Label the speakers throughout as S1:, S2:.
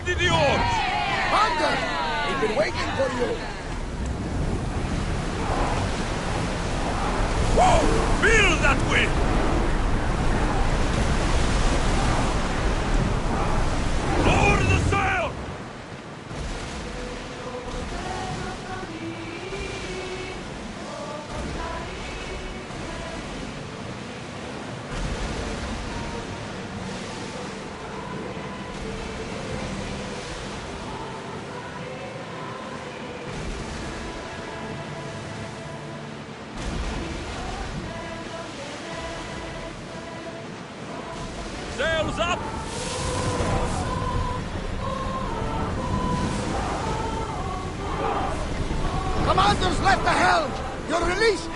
S1: Ready the oars!
S2: Hunter! We've been waiting for you!
S1: Whoa! Feel that wind! Lower the sail! Sails up!
S2: Commander's left the helm! You're released!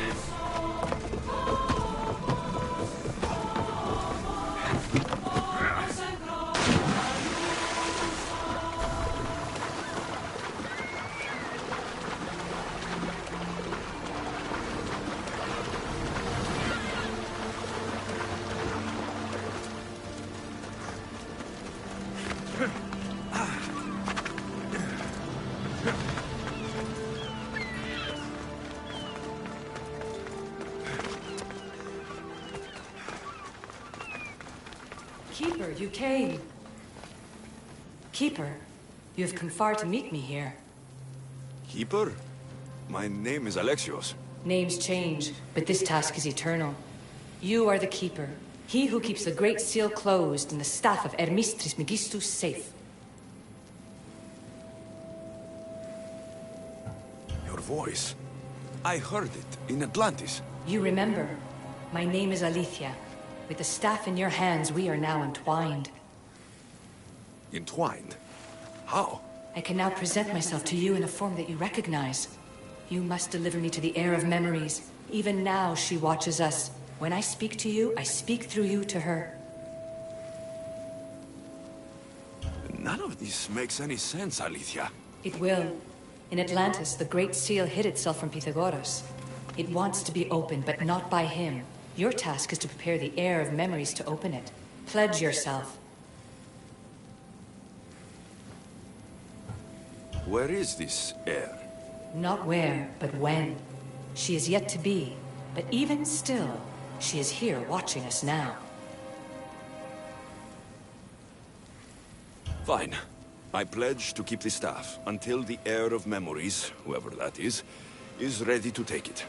S3: Keeper, you came. Keeper, you have come far to meet me here.
S1: Keeper? My name is Alexios.
S3: Names change, but this task is eternal. You are the Keeper, he who keeps the Great Seal closed and the staff of Hermes Trismegistus safe.
S1: Your voice. I heard it in Atlantis.
S3: You remember. My name is Alethea. With the staff in your hands, we are now entwined.
S1: Entwined? How?
S3: I can now present myself to you in a form that you recognize. You must deliver me to the heir of memories. Even now, she watches us. When I speak to you, I speak through you to her.
S1: None of this makes any sense, Alethea.
S3: It will. In Atlantis, the Great Seal hid itself from Pythagoras. It wants to be opened, but not by him. Your task is to prepare the heir of memories to open it. Pledge yourself.
S1: Where is this heir?
S3: Not where, but when. She is yet to be, but even still, she is here watching us now.
S1: Fine. I pledge to keep the staff until the heir of memories, whoever that is ready to take it.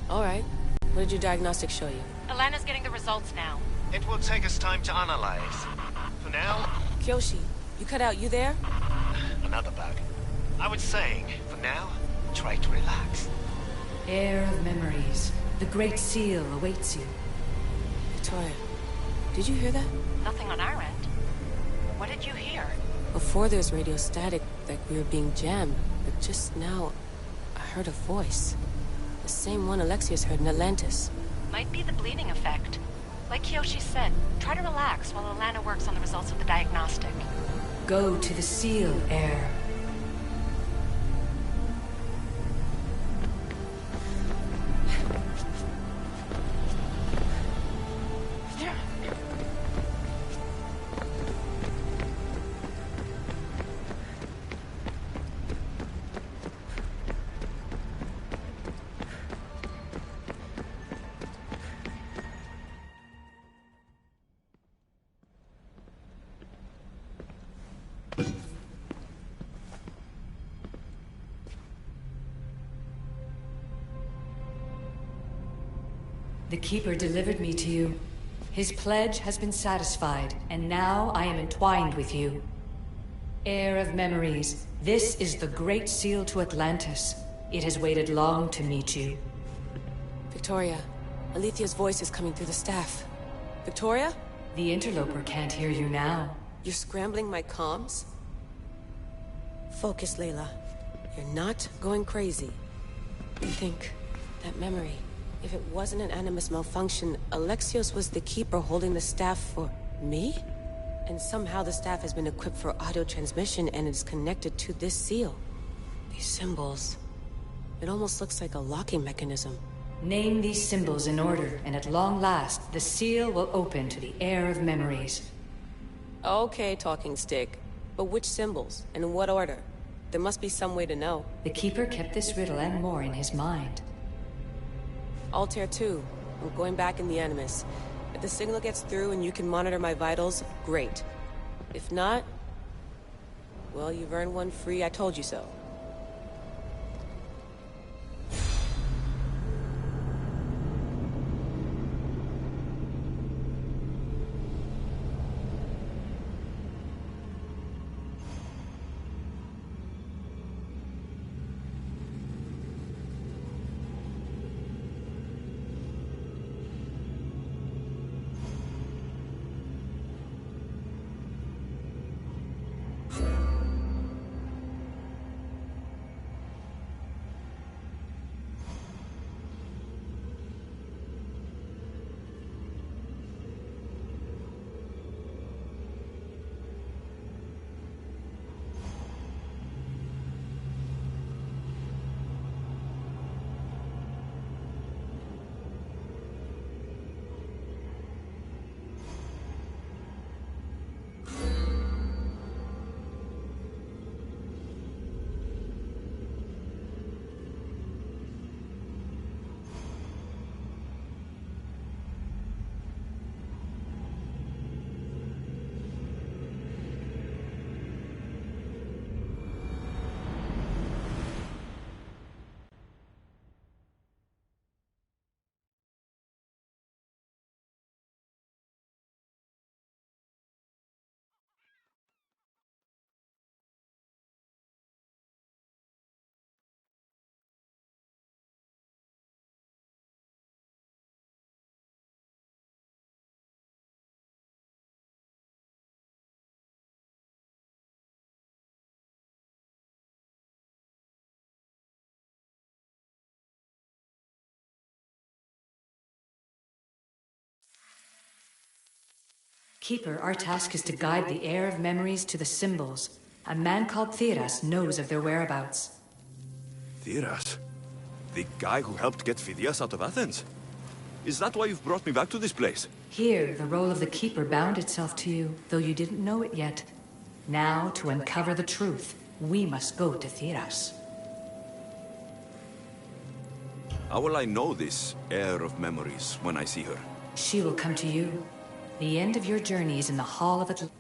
S4: All right. What did your diagnostics show you?
S5: Alana's getting the results now.
S6: It will take us time to analyze. For now,
S4: Kyoshi, you cut out. You there?
S6: another bug. I was saying, for now, try to relax.
S3: Heir of memories. The Great Seal awaits you.
S4: Victoria, did you hear that?
S5: Nothing on our end. What did you hear?
S4: Before there was radio static, like we were being jammed. But just now, I heard a voice. The same one Alexios heard in Atlantis.
S5: Might be the bleeding effect. Like Kyoshi said, try to relax while Alana works on the results of the diagnostic.
S3: Go to the Seal, heir. The Keeper delivered me to you. His pledge has been satisfied, and now I am entwined with you. Heir of memories, this is the Great Seal to Atlantis. It has waited long to meet you.
S4: Victoria. Victoria, Alethia's voice is coming through the staff. Victoria?
S3: The interloper can't hear you now.
S4: You're scrambling my comms? Focus, Layla. You're not going crazy. You think that memory, if it wasn't an Animus malfunction, Alexios was the keeper holding the staff for me? And somehow the staff has been equipped for audio transmission and is connected to this seal. These symbols. It almost looks like a locking mechanism.
S3: Name these symbols in order, and at long last, the seal will open to the heir of memories.
S4: Okay, talking stick. But which symbols? And in what order? There must be some way to know.
S3: The Keeper kept this riddle and more in his mind.
S4: Altair 2. I'm going back in the Animus. If the signal gets through and you can monitor my vitals, great. If not, well, you've earned one free I told you so.
S3: Keeper, our task is to guide the heir of memories to the symbols. A man called Theras knows of their whereabouts.
S1: Theras? The guy who helped get Phidias out of Athens? Is that why you've brought me back to this place?
S3: Here, the role of the Keeper bound itself to you, though you didn't know it yet. Now, to uncover the truth, we must go to Theras.
S1: How will I know this heir of memories when I see her?
S3: She will come to you. The end of your journey is in the Hall of Atlantis.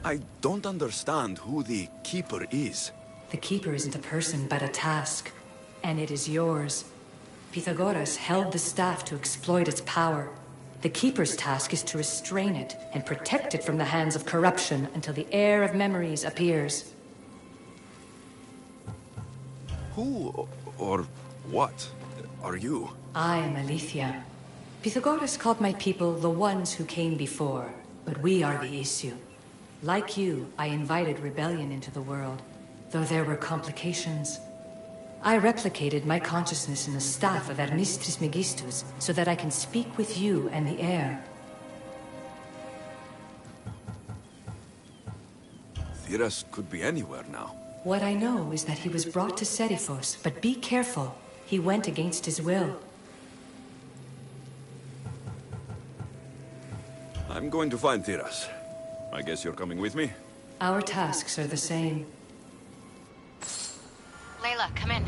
S1: I don't understand who the Keeper is.
S3: The Keeper isn't a person, but a task. And it is yours. Pythagoras held the staff to exploit its power. The Keeper's task is to restrain it and protect it from the hands of corruption until the heir of memories appears.
S1: Who or what are you?
S3: I am Alethea. Pythagoras called my people the ones who came before, but we are the issue. Like you, I invited rebellion into the world, though there were complications. I replicated my consciousness in the staff of Hermes Trismegistus so that I can speak with you and the heir.
S1: Theras could be anywhere now.
S3: What I know is that he was brought to Seriphos, but be careful. He went against his will.
S1: I'm going to find Theras. I guess you're coming with me?
S3: Our tasks are the same.
S5: Layla, come in.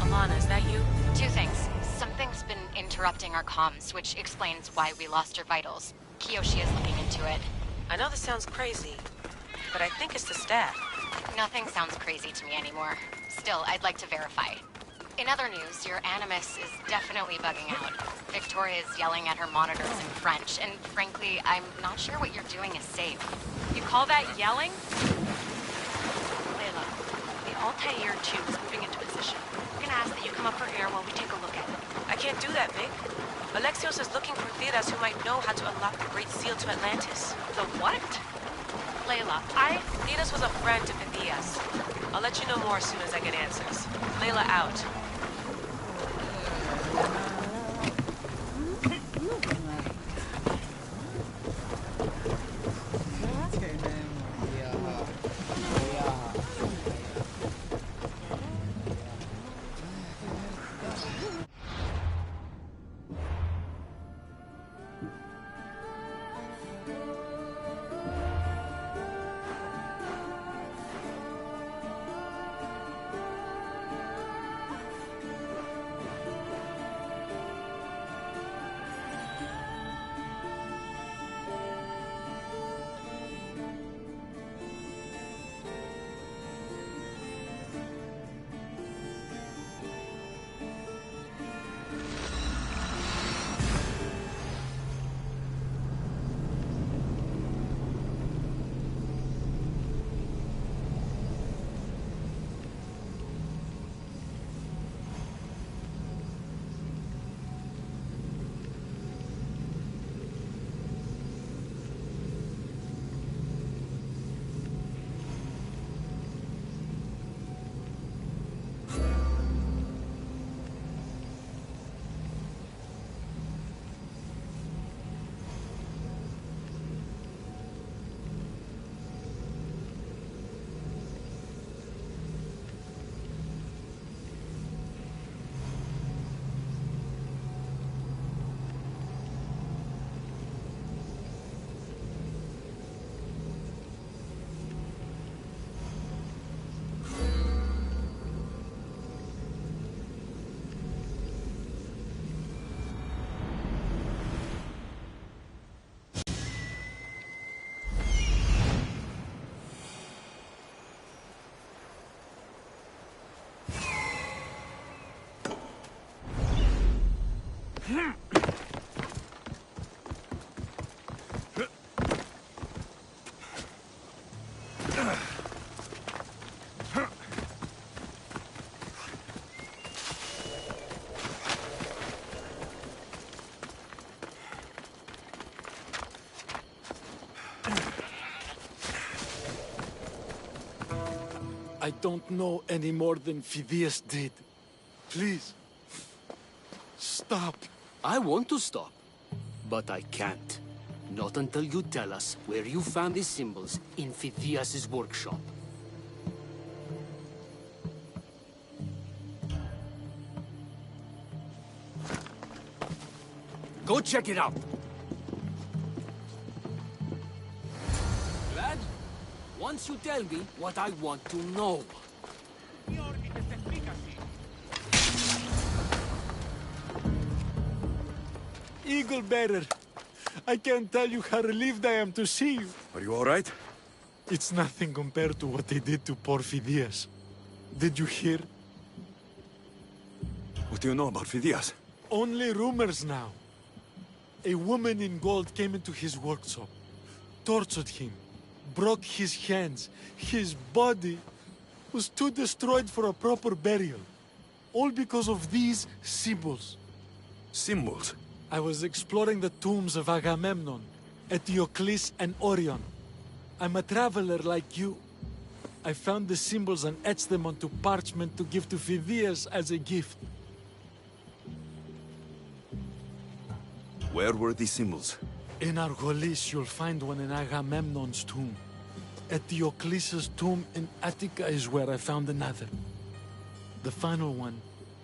S4: Alana, is that you?
S5: Two things. Something's been interrupting our comms, which explains why we lost our vitals. Kiyoshi is looking into it.
S4: I know this sounds crazy, but I think it's the staff.
S5: Nothing sounds crazy to me anymore. Still, I'd like to verify. In other news, your Animus is definitely bugging out. Victoria is yelling at her monitors in French, and frankly, I'm not sure what you're doing is safe.
S7: You call that yelling? Layla, the Altair 2 is moving into position. We're gonna ask that you come up for air while we take a look at it.
S4: I can't do that, Vic. Alexios is looking for Theras who might know how to unlock the Great Seal to Atlantis.
S7: The what? Layla,
S4: Theras was a friend to Phidias. I'll let you know more as soon as I get answers. Layla out.
S8: I don't know any more than Phidias did. Please, stop.
S9: I want to stop, but I can't. Not until you tell us where you found these symbols in Phidias' workshop. Go check it out. Glad? Once you tell me what I want to know.
S8: Eagle Bearer, I can't tell you how relieved I am to see you.
S1: Are you all right?
S8: It's nothing compared to what they did to poor Phidias. Did you hear?
S1: What do you know about Phidias?
S8: Only rumors now. A woman in gold came into his workshop, tortured him, broke his hands. His body was too destroyed for a proper burial. All because of these symbols.
S1: Symbols?
S8: I was exploring the tombs of Agamemnon, Eteocles, and Orion. I'm a traveler like you. I found the symbols and etched them onto parchment to give to Phidias as a gift.
S1: Where were these symbols?
S8: In Argolis, you'll find one in Agamemnon's tomb. Eteocles' tomb in Attica is where I found another. The final one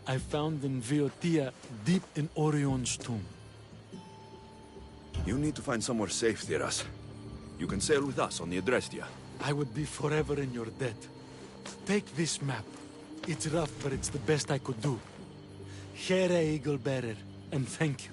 S8: I found in Viotia, deep in Orion's tomb.
S1: You need to find somewhere safe, Theras. You can sail with us on the Adrestia.
S8: I would be forever in your debt. Take this map. It's rough, but it's the best I could do. Here, Eagle Bearer, and thank you.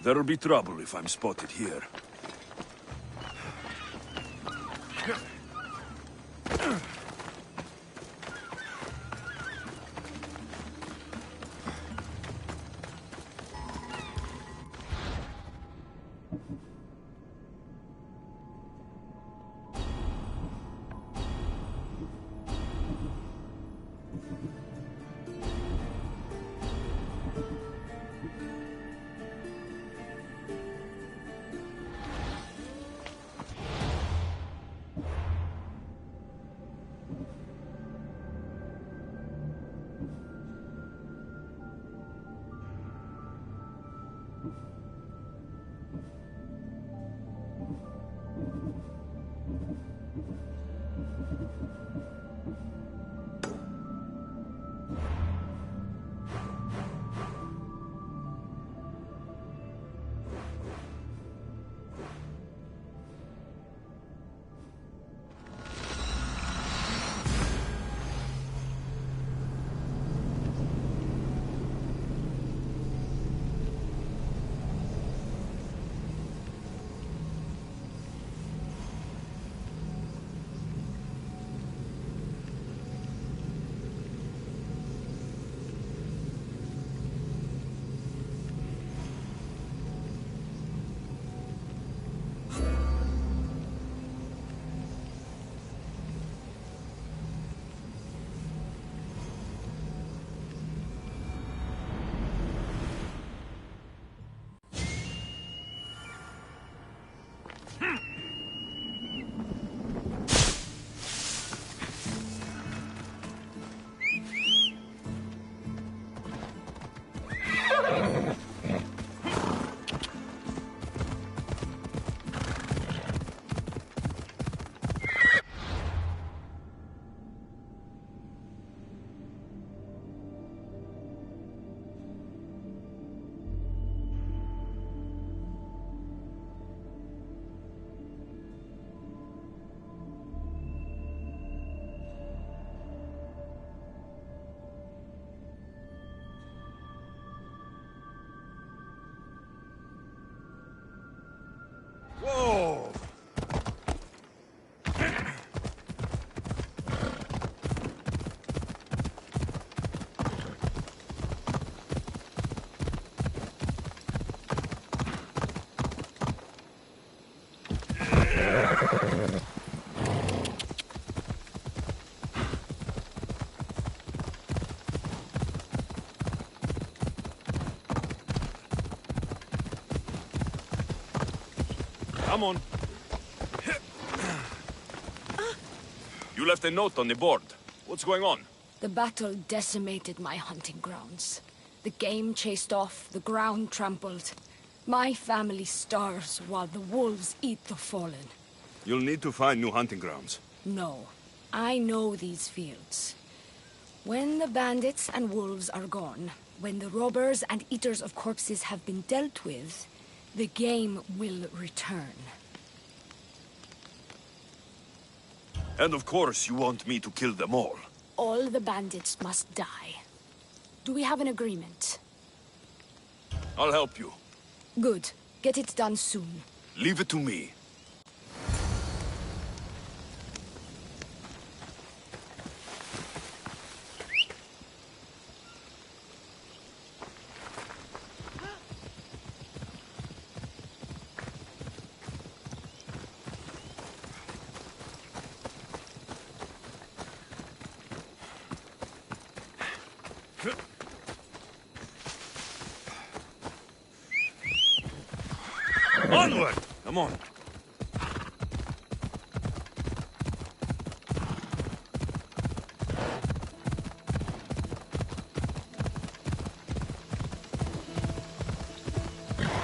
S1: There'll be trouble if I'm spotted here. Whoa! Come on. You left a note on the board. What's going on?
S10: The battle decimated my hunting grounds. The game chased off, the ground trampled. My family starves while the wolves eat the fallen.
S1: You'll need to find new hunting grounds.
S10: No, I know these fields. When the bandits and wolves are gone, when the robbers and eaters of corpses have been dealt with, the game will return.
S1: And of course you want me to kill them all.
S10: All the bandits must die. Do we have an agreement?
S1: I'll help you.
S10: Good. Get it done soon.
S1: Leave it to me. Onward! Come on.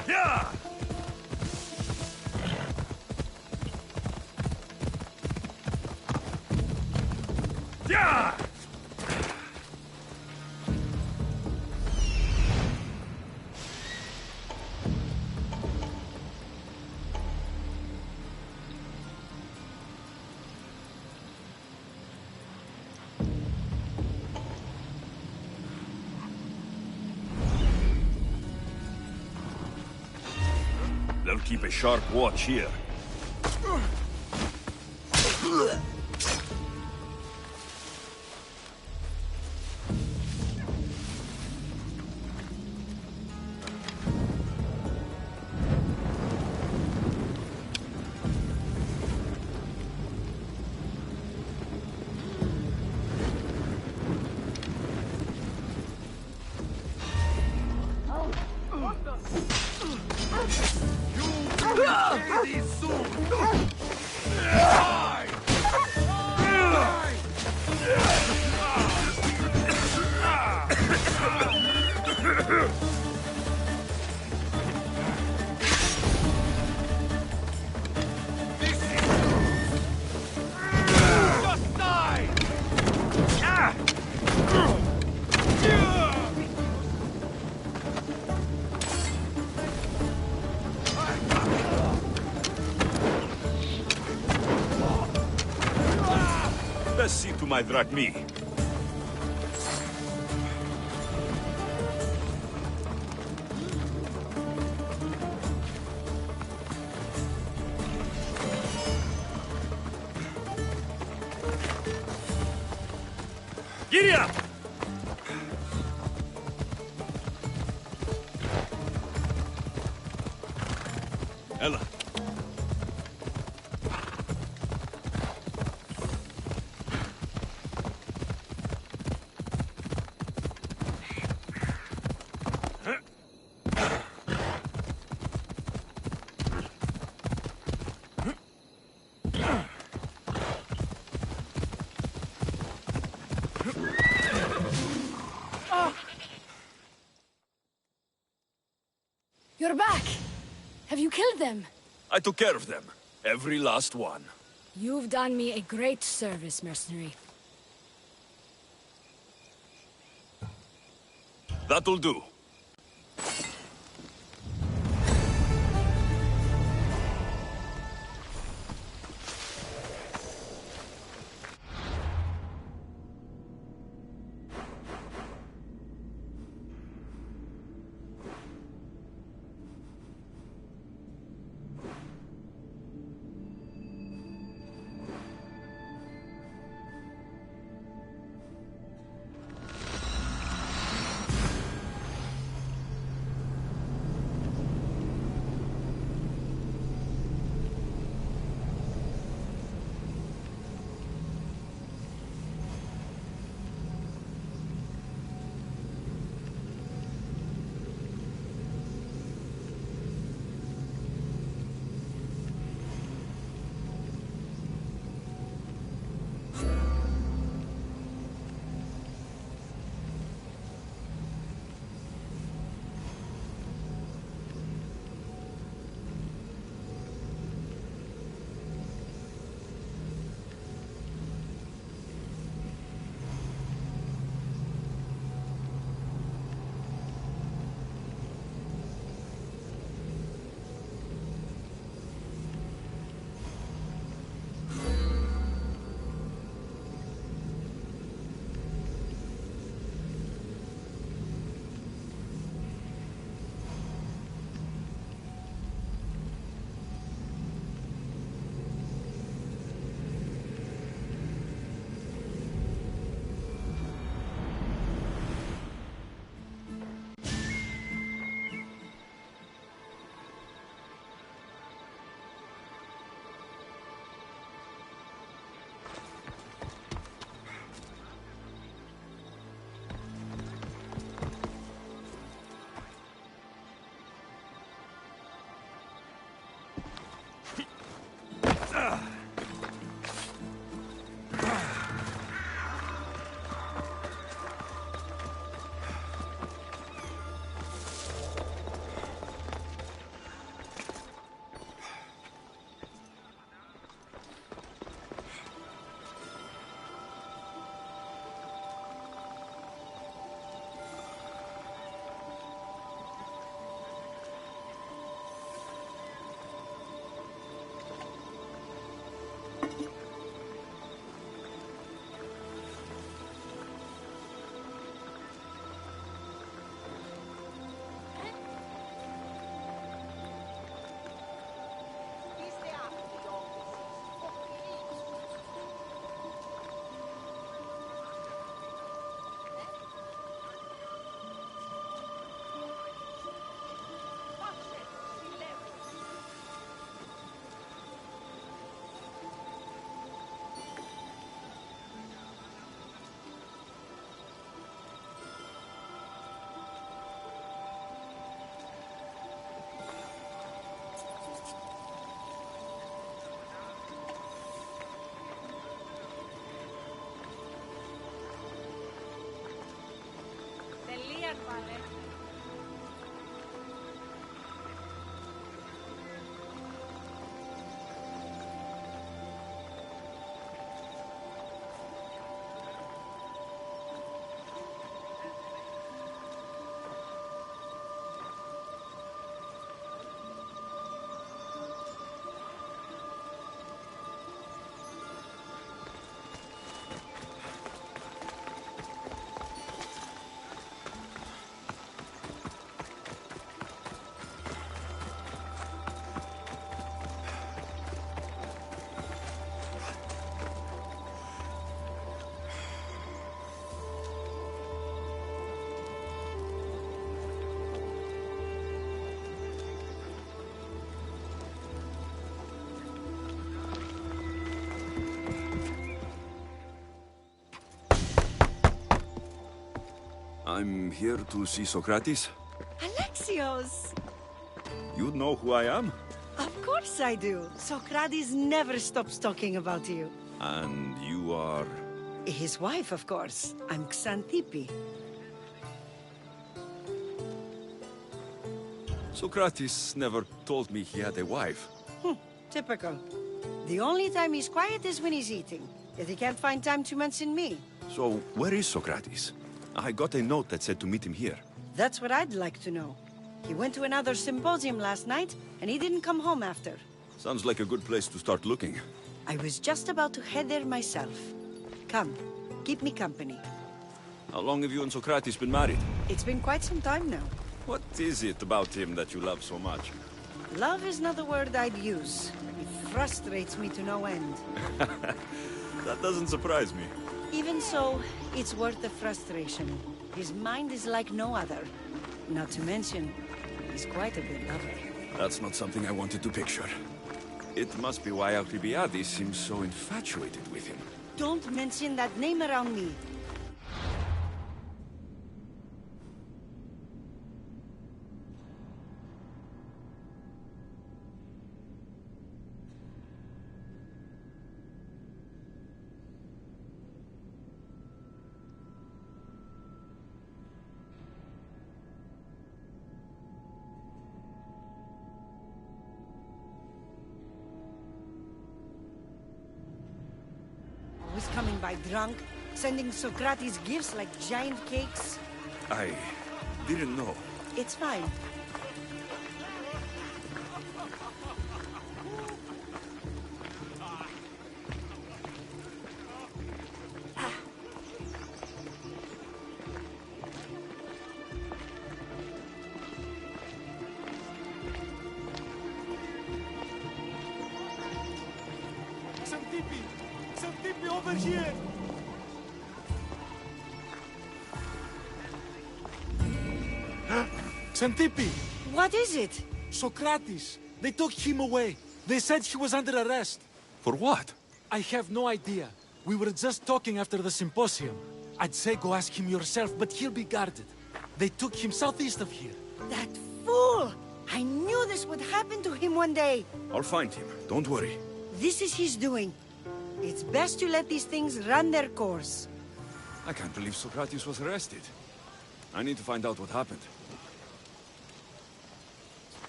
S1: Yeah! Yeah! keep a sharp watch here. Best see to my drachmi. Giddy up! Ella.
S10: You're back! Have you killed them?
S1: I took care of them. Every last one.
S10: You've done me a great service, mercenary.
S1: That'll do. I'm here to see Socrates.
S11: Alexios!
S1: You know who I am?
S11: Of course I do. Socrates never stops talking about you.
S1: And you are...
S11: His wife, of course. I'm Xantippe.
S1: Socrates never told me he had a wife.
S11: Typical. The only time he's quiet is when he's eating. Yet he can't find time to mention me.
S1: So, where is Socrates? I got a note that said to meet him here.
S11: That's what I'd like to know. He went to another symposium last night, and he didn't come home after.
S1: Sounds like a good place to start looking.
S11: I was just about to head there myself. Come, keep me company.
S1: How long have you and Socrates been married?
S11: It's been quite some time now.
S1: What is it about him that you love so much?
S11: Love is not the word I'd use. It frustrates me to no end.
S1: That doesn't surprise me.
S11: Even so, it's worth the frustration. His mind is like no other. Not to mention, he's quite a good lover.
S1: That's not something I wanted to picture. It must be why Alcibiades seems so infatuated with him.
S11: Don't mention that name around me. Always coming by drunk, sending Socrates gifts like giant cakes.
S1: I didn't know.
S11: It's fine.
S8: Xantippe, over here! Xantippe!
S11: What is it?
S8: Socrates! They took him away. They said he was under arrest.
S1: For what?
S8: I have no idea. We were just talking after the symposium. I'd say go ask him yourself, but he'll be guarded. They took him southeast of here.
S11: That fool! I knew this would happen to him one day.
S1: I'll find him. Don't worry.
S11: This is his doing. It's best to let these things run their course.
S1: I can't believe Socrates was arrested. I need to find out what happened.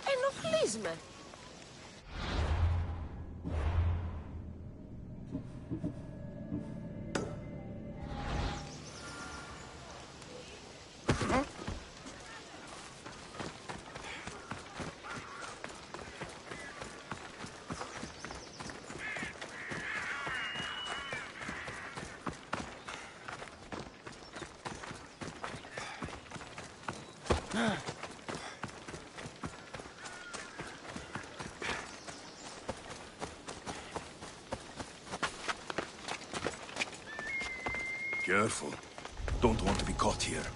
S4: Ενοχλείς με.
S1: Careful. Don't want to be caught here.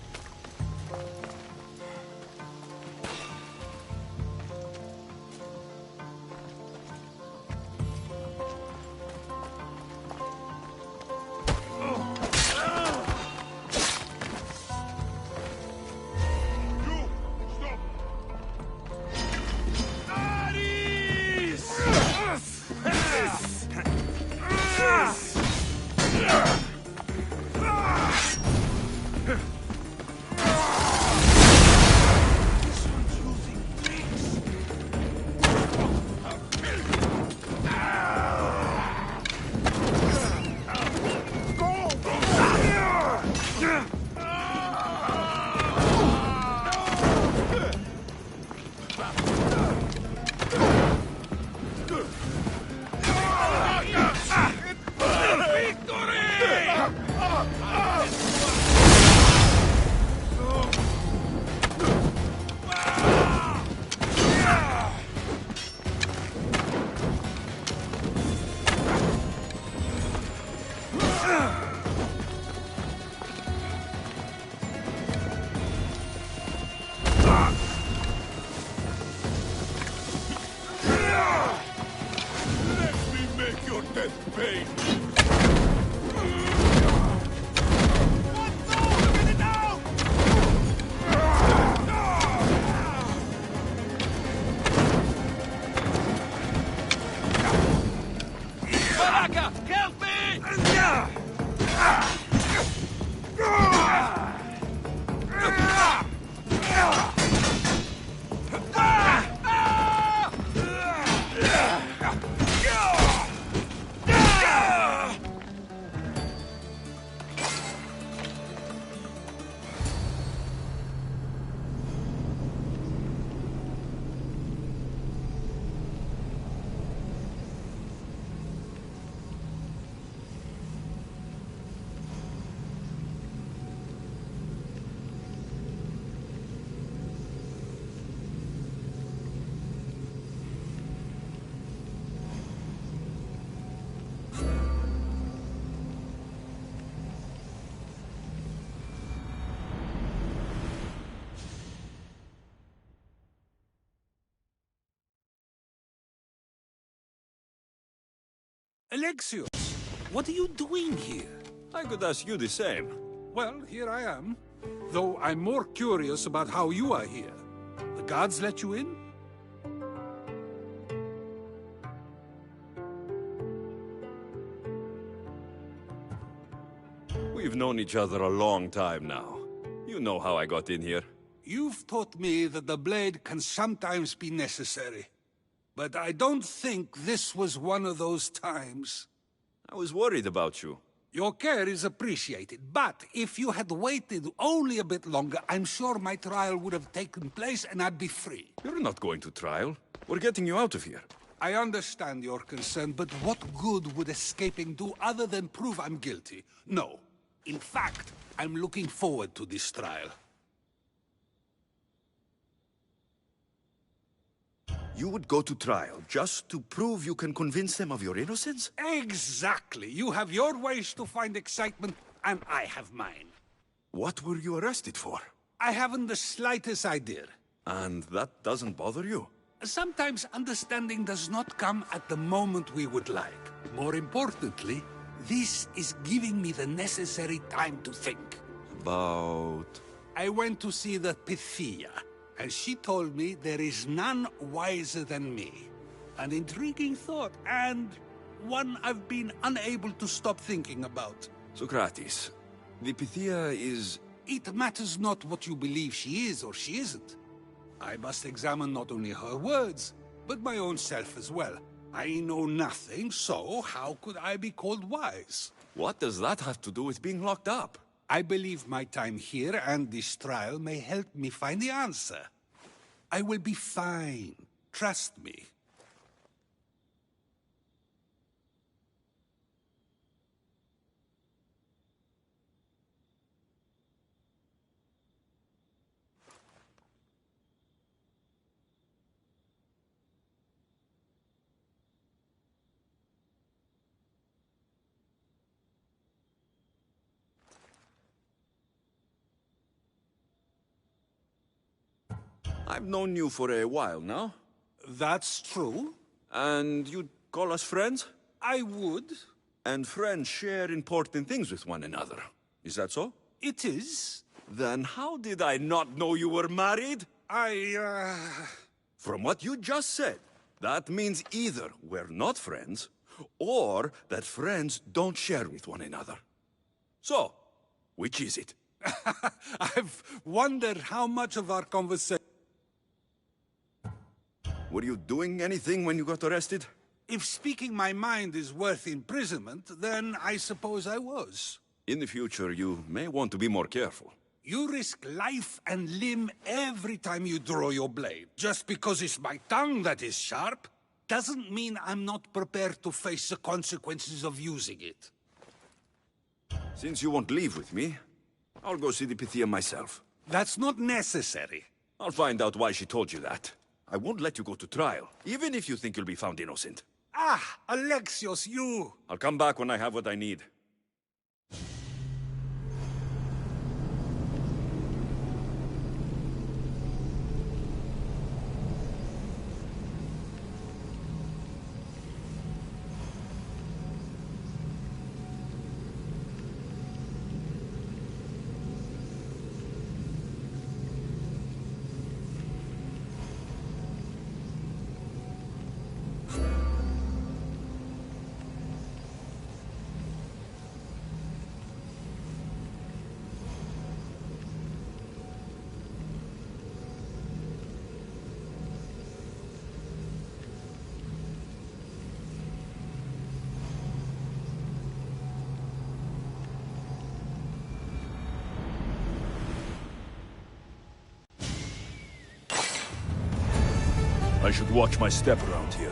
S2: Let me make your death pay!
S1: Baraka, help me!
S12: Alexios, what are you doing here?
S1: I could ask you the same.
S12: Well, here I am. Though I'm more curious about how you are here. The guards let you in?
S1: We've known each other a long time now. You know how I got in here.
S12: You've taught me that the blade can sometimes be necessary. But I don't think this was one of those times.
S1: I was worried about you.
S12: Your care is appreciated, but if you had waited only a bit longer, I'm sure my trial would have taken place and I'd be free.
S1: You're not going to trial. We're getting you out of here.
S12: I understand your concern, but what good would escaping do other than prove I'm guilty? No. In fact, I'm looking forward to this trial.
S1: You would go to trial just to prove you can convince them of your innocence?
S12: Exactly. You have your ways to find excitement, and I have mine.
S1: What were you arrested for?
S12: I haven't the slightest idea.
S1: And that doesn't bother you?
S12: Sometimes understanding does not come at the moment we would like. More importantly, this is giving me the necessary time to think.
S1: About...
S12: I went to see the Pythia, and she told me there is none wiser than me. An intriguing thought, and one I've been unable to stop thinking about.
S1: Socrates, the Pythia is...
S12: It matters not what you believe she is or she isn't. I must examine not only her words, but my own self as well. I know nothing, so how could I be called wise?
S1: What does that have to do with being locked up?
S12: I believe my time here and this trial may help me find the answer. I will be fine. Trust me.
S1: I've known you for a while now.
S12: That's true.
S1: And you'd call us friends?
S12: I would.
S1: And friends share important things with one another. Is that so?
S12: It is.
S1: Then how did I not know you were married? From what you just said, that means either we're not friends, or that friends don't share with one another. So, which is it?
S12: I've wondered how much of our conversation...
S1: Were you doing anything when you got arrested?
S12: If speaking my mind is worth imprisonment, then I suppose I was.
S1: In the future, you may want to be more careful.
S12: You risk life and limb every time you draw your blade. Just because it's my tongue that is sharp, doesn't mean I'm not prepared to face the consequences of using it.
S1: Since you won't leave with me, I'll go see the Pythia myself.
S12: That's not necessary.
S1: I'll find out why she told you that. I won't let you go to trial, even if you think you'll be found innocent.
S12: Ah, Alexios, you...
S1: I'll come back when I have what I need. I should watch my step around here.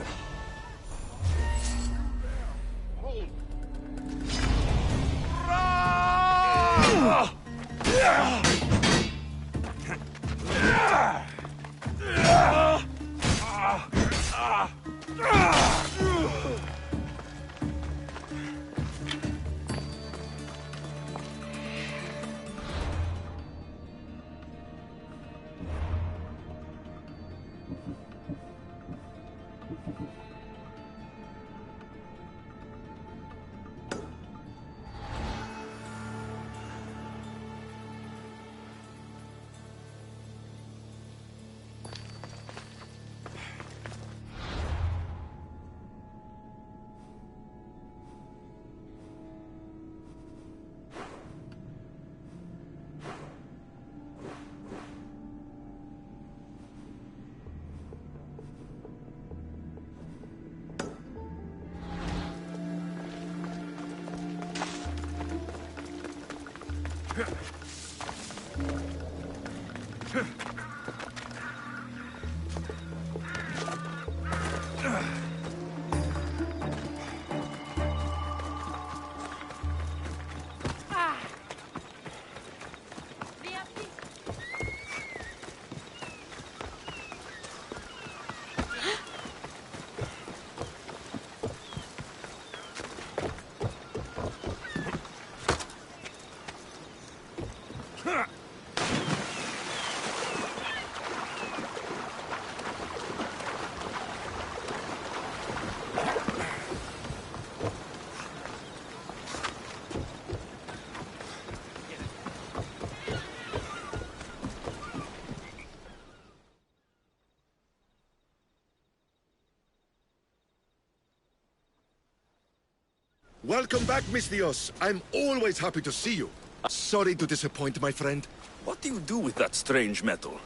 S2: Welcome back, Misthios. I'm always happy to see you. Sorry to disappoint, my friend.
S1: What do you do with that strange metal?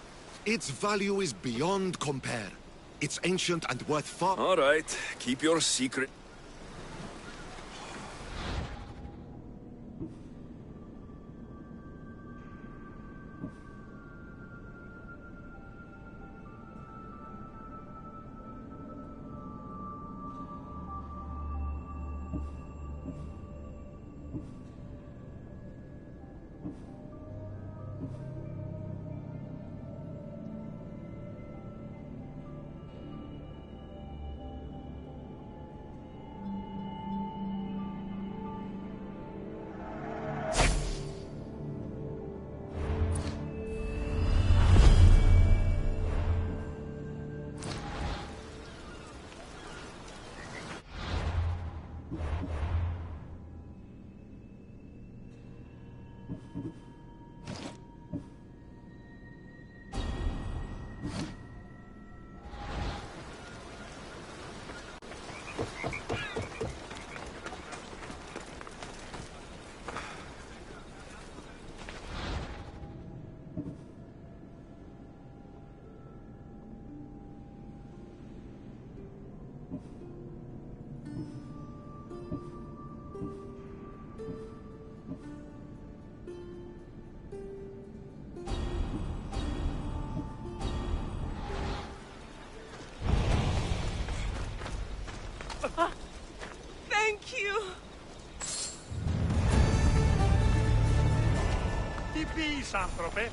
S2: Its value is beyond compare. It's ancient and worth far...
S1: All right, keep your secret.
S13: Thank you!
S8: Τι πεις, άνθρωπε?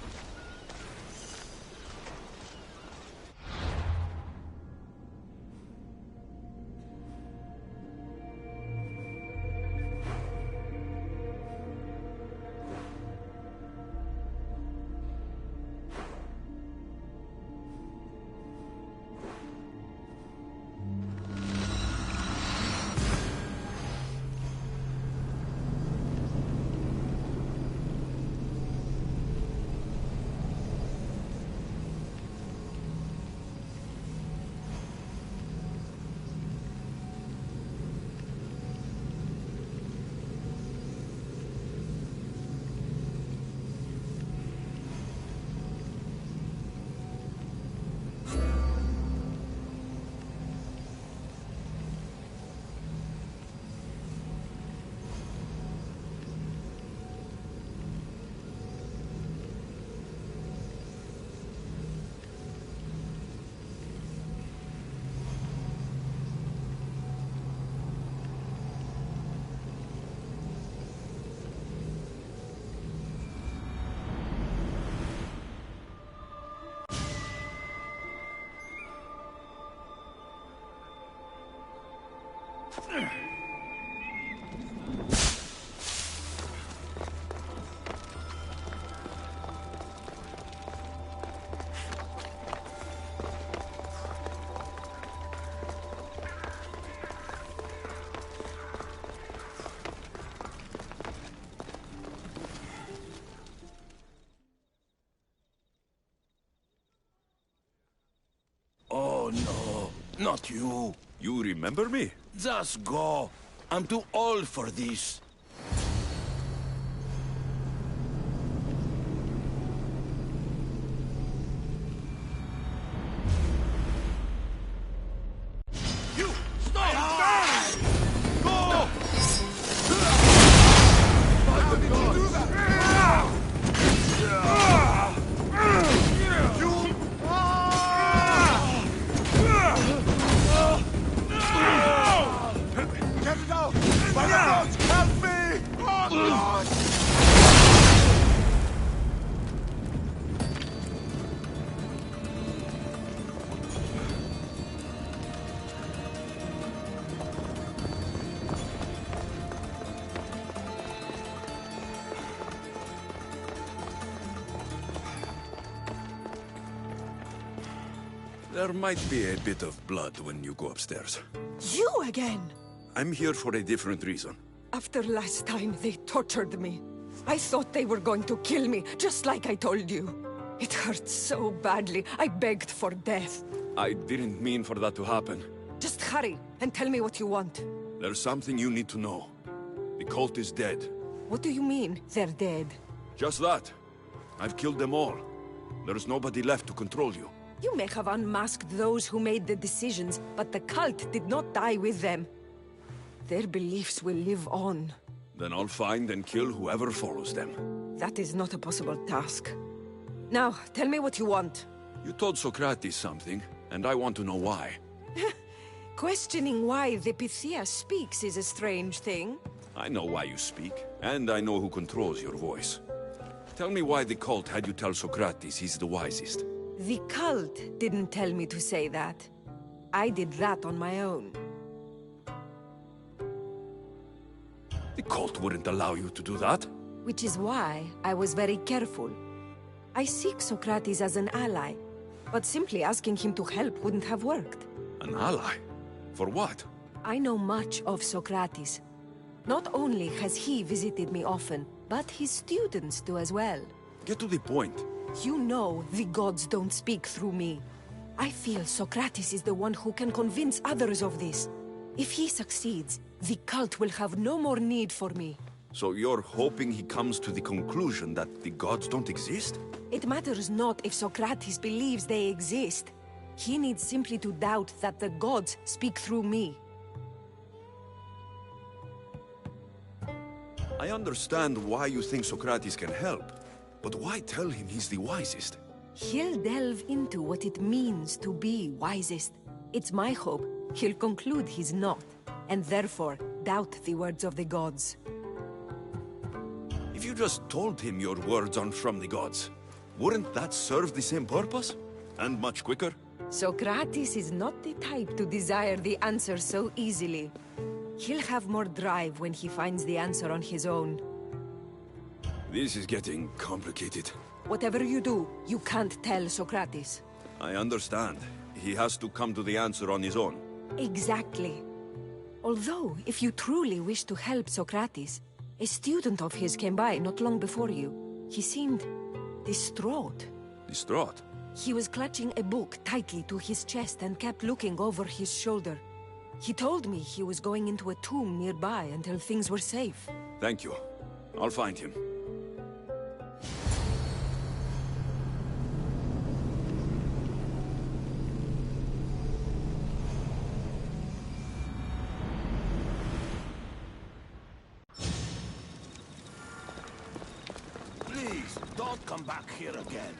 S1: Oh no, not you. You remember me?
S14: Just go. I'm too old for this.
S1: You! Stop! Go!
S2: How did you do that? Get it out! My God! Help me! Oh, God!
S1: There might be a bit of blood when you go upstairs.
S15: You again?
S1: I'm here for a different reason.
S15: After last time, they tortured me. I thought they were going to kill me, just like I told you. It hurt so badly, I begged for death.
S1: I didn't mean for that to happen.
S15: Just hurry, and tell me what you want.
S1: There's something you need to know. The cult is dead.
S15: What do you mean, they're dead?
S1: Just that. I've killed them all. There's nobody left to control you.
S15: You may have unmasked those who made the decisions, but the cult did not die with them. Their beliefs will live on.
S1: Then I'll find and kill whoever follows them.
S15: That is not a possible task. Now, tell me what you want.
S1: You told Socrates something, and I want to know why.
S15: Questioning why the Pythia speaks is a strange thing.
S1: I know why you speak, and I know who controls your voice. Tell me why the cult had you tell Socrates he's the wisest.
S15: The cult didn't tell me to say that. I did that on my own.
S1: The cult wouldn't allow you to do that.
S15: Which is why I was very careful. I seek Socrates as an ally, but simply asking him to help wouldn't have worked.
S1: An ally? For what?
S15: I know much of Socrates. Not only has he visited me often, but his students do as well.
S1: Get to the point.
S15: You know the gods don't speak through me. I feel Socrates is the one who can convince others of this. If he succeeds, the cult will have no more need for me.
S1: So you're hoping he comes to the conclusion that the gods don't exist?
S15: It matters not if Socrates believes they exist. He needs simply to doubt that the gods speak through me.
S1: I understand why you think Socrates can help, but why tell him he's the wisest?
S15: He'll delve into what it means to be wisest. It's my hope he'll conclude he's not, and therefore doubt the words of the gods.
S1: If you just told him your words aren't from the gods, wouldn't that serve the same purpose? And much quicker?
S15: Socrates is not the type to desire the answer so easily. He'll have more drive when he finds the answer on his own.
S1: This is getting complicated.
S15: Whatever you do, you can't tell Socrates.
S1: I understand. He has to come to the answer on his own.
S15: Exactly. Although, if you truly wish to help Socrates, a student of his came by not long before you. He seemed distraught.
S1: Distraught?
S15: He was clutching a book tightly to his chest and kept looking over his shoulder. He told me he was going into a tomb nearby until things were safe.
S1: Thank you. I'll find him.
S14: Please, don't come back here again.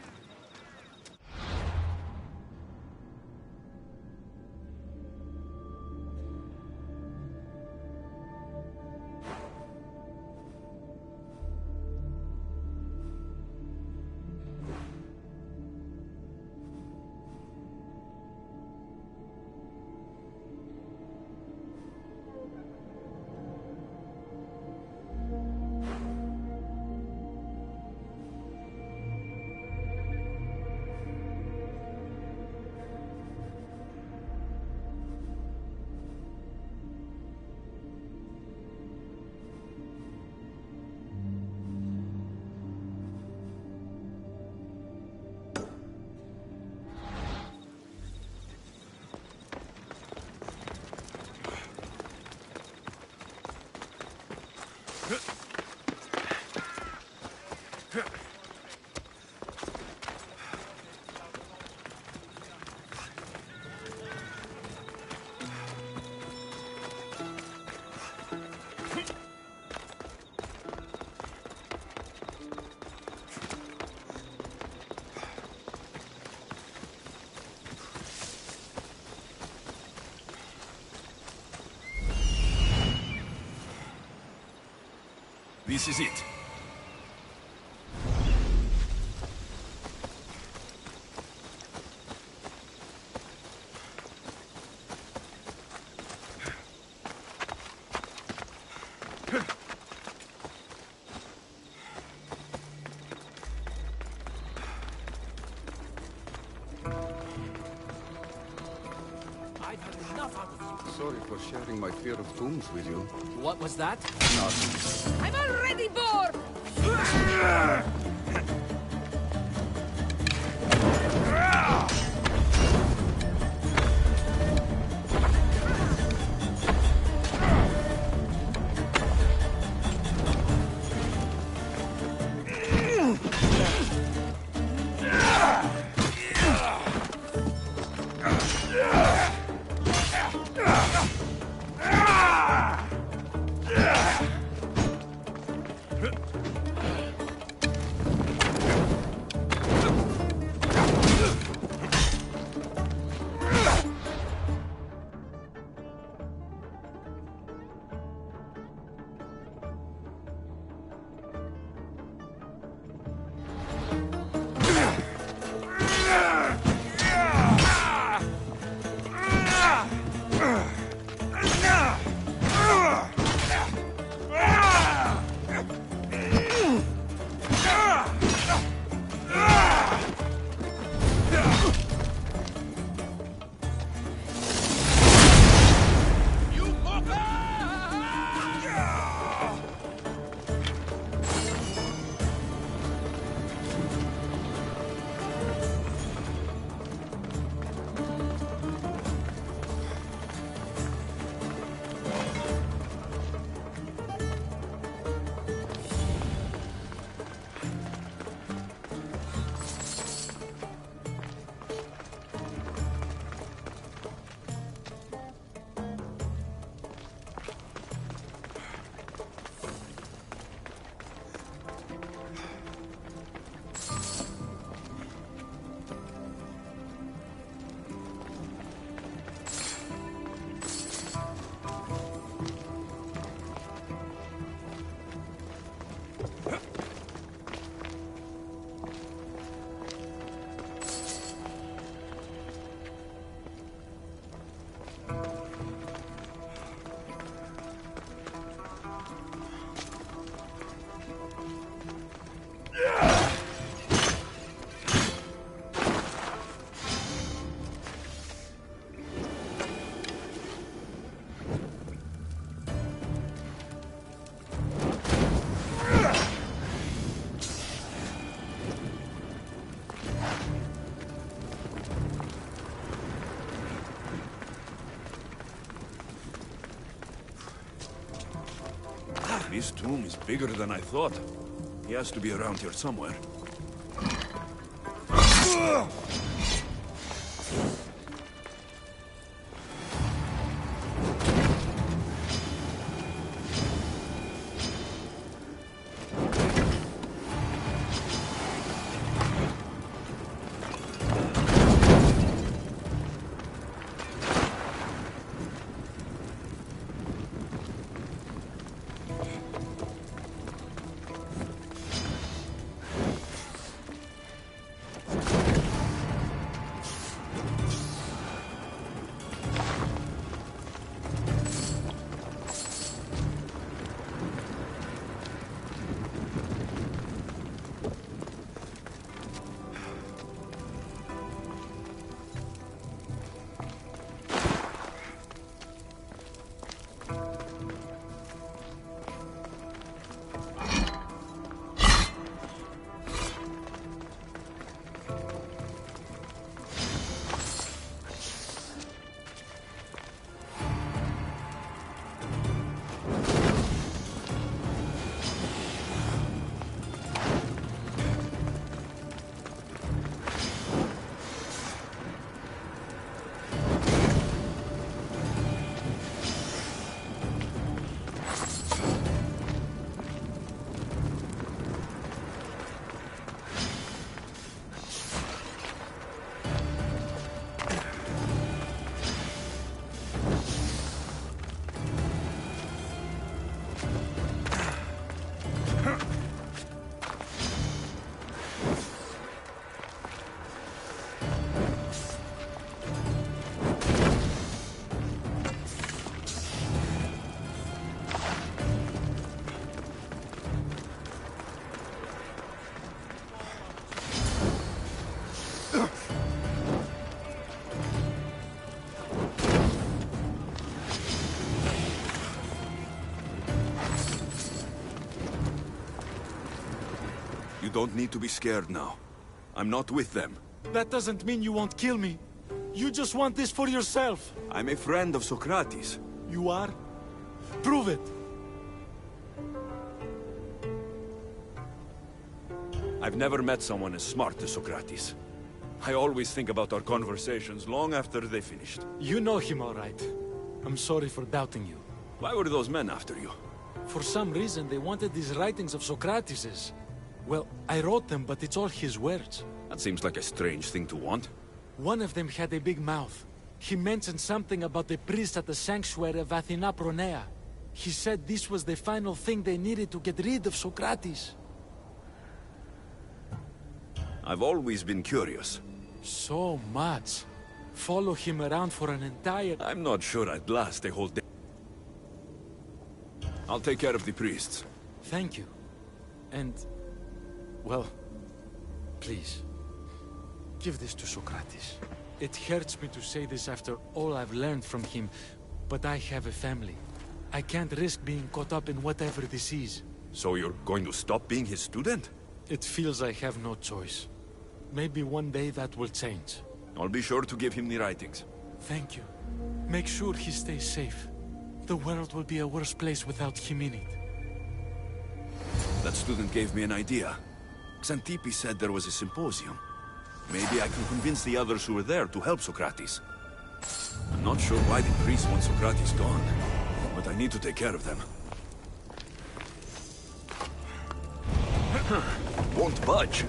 S1: this is it.
S16: Sorry for sharing my fear of tombs with you.
S9: What was that?
S16: Nothing.
S10: I'm already bored!
S1: This tomb is bigger than I thought. He has to be around here somewhere. You don't need to be scared now. I'm not with them.
S8: That doesn't mean you won't kill me. You just want this for yourself.
S1: I'm a friend of Socrates.
S8: You are? Prove it.
S1: I've never met someone as smart as Socrates. I always think about our conversations long after they finished.
S8: You know him all right. I'm sorry for doubting you.
S1: Why were those men after you?
S8: For some reason, they wanted these writings of Socrates's. Well, I wrote them, but it's all his words.
S1: That seems like a strange thing to want.
S8: One of them had a big mouth. He mentioned something about the priest at the sanctuary of Athena Pronea. He said this was the final thing they needed to get rid of Socrates.
S1: I've always been curious.
S8: So much. Follow him around for an entire...
S1: I'm not sure I'd last a whole day. I'll take care of the priests.
S8: Thank you. And... well... please. Give this to Socrates. It hurts me to say this after all I've learned from him, but I have a family. I can't risk being caught up in whatever this is.
S1: So you're going to stop being his student?
S8: It feels I have no choice. Maybe one day that will change.
S1: I'll be sure to give him the writings.
S8: Thank you. Make sure he stays safe. The world will be a worse place without him in it.
S1: That student gave me an idea. Xantippe said there was a symposium. Maybe I can convince the others who were there to help Socrates. I'm not sure why the priests want Socrates gone, but I need to take care of them. Won't budge.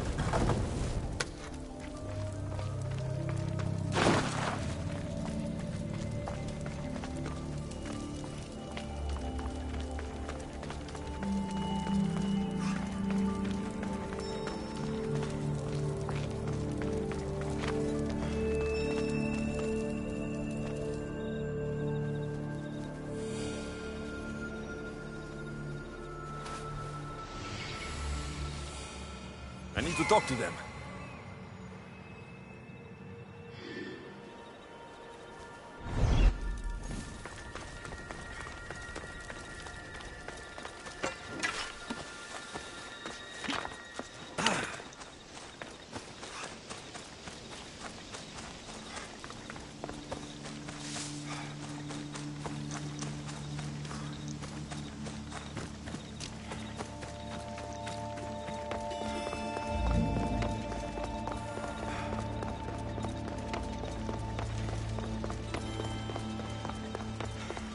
S1: I need to talk to them.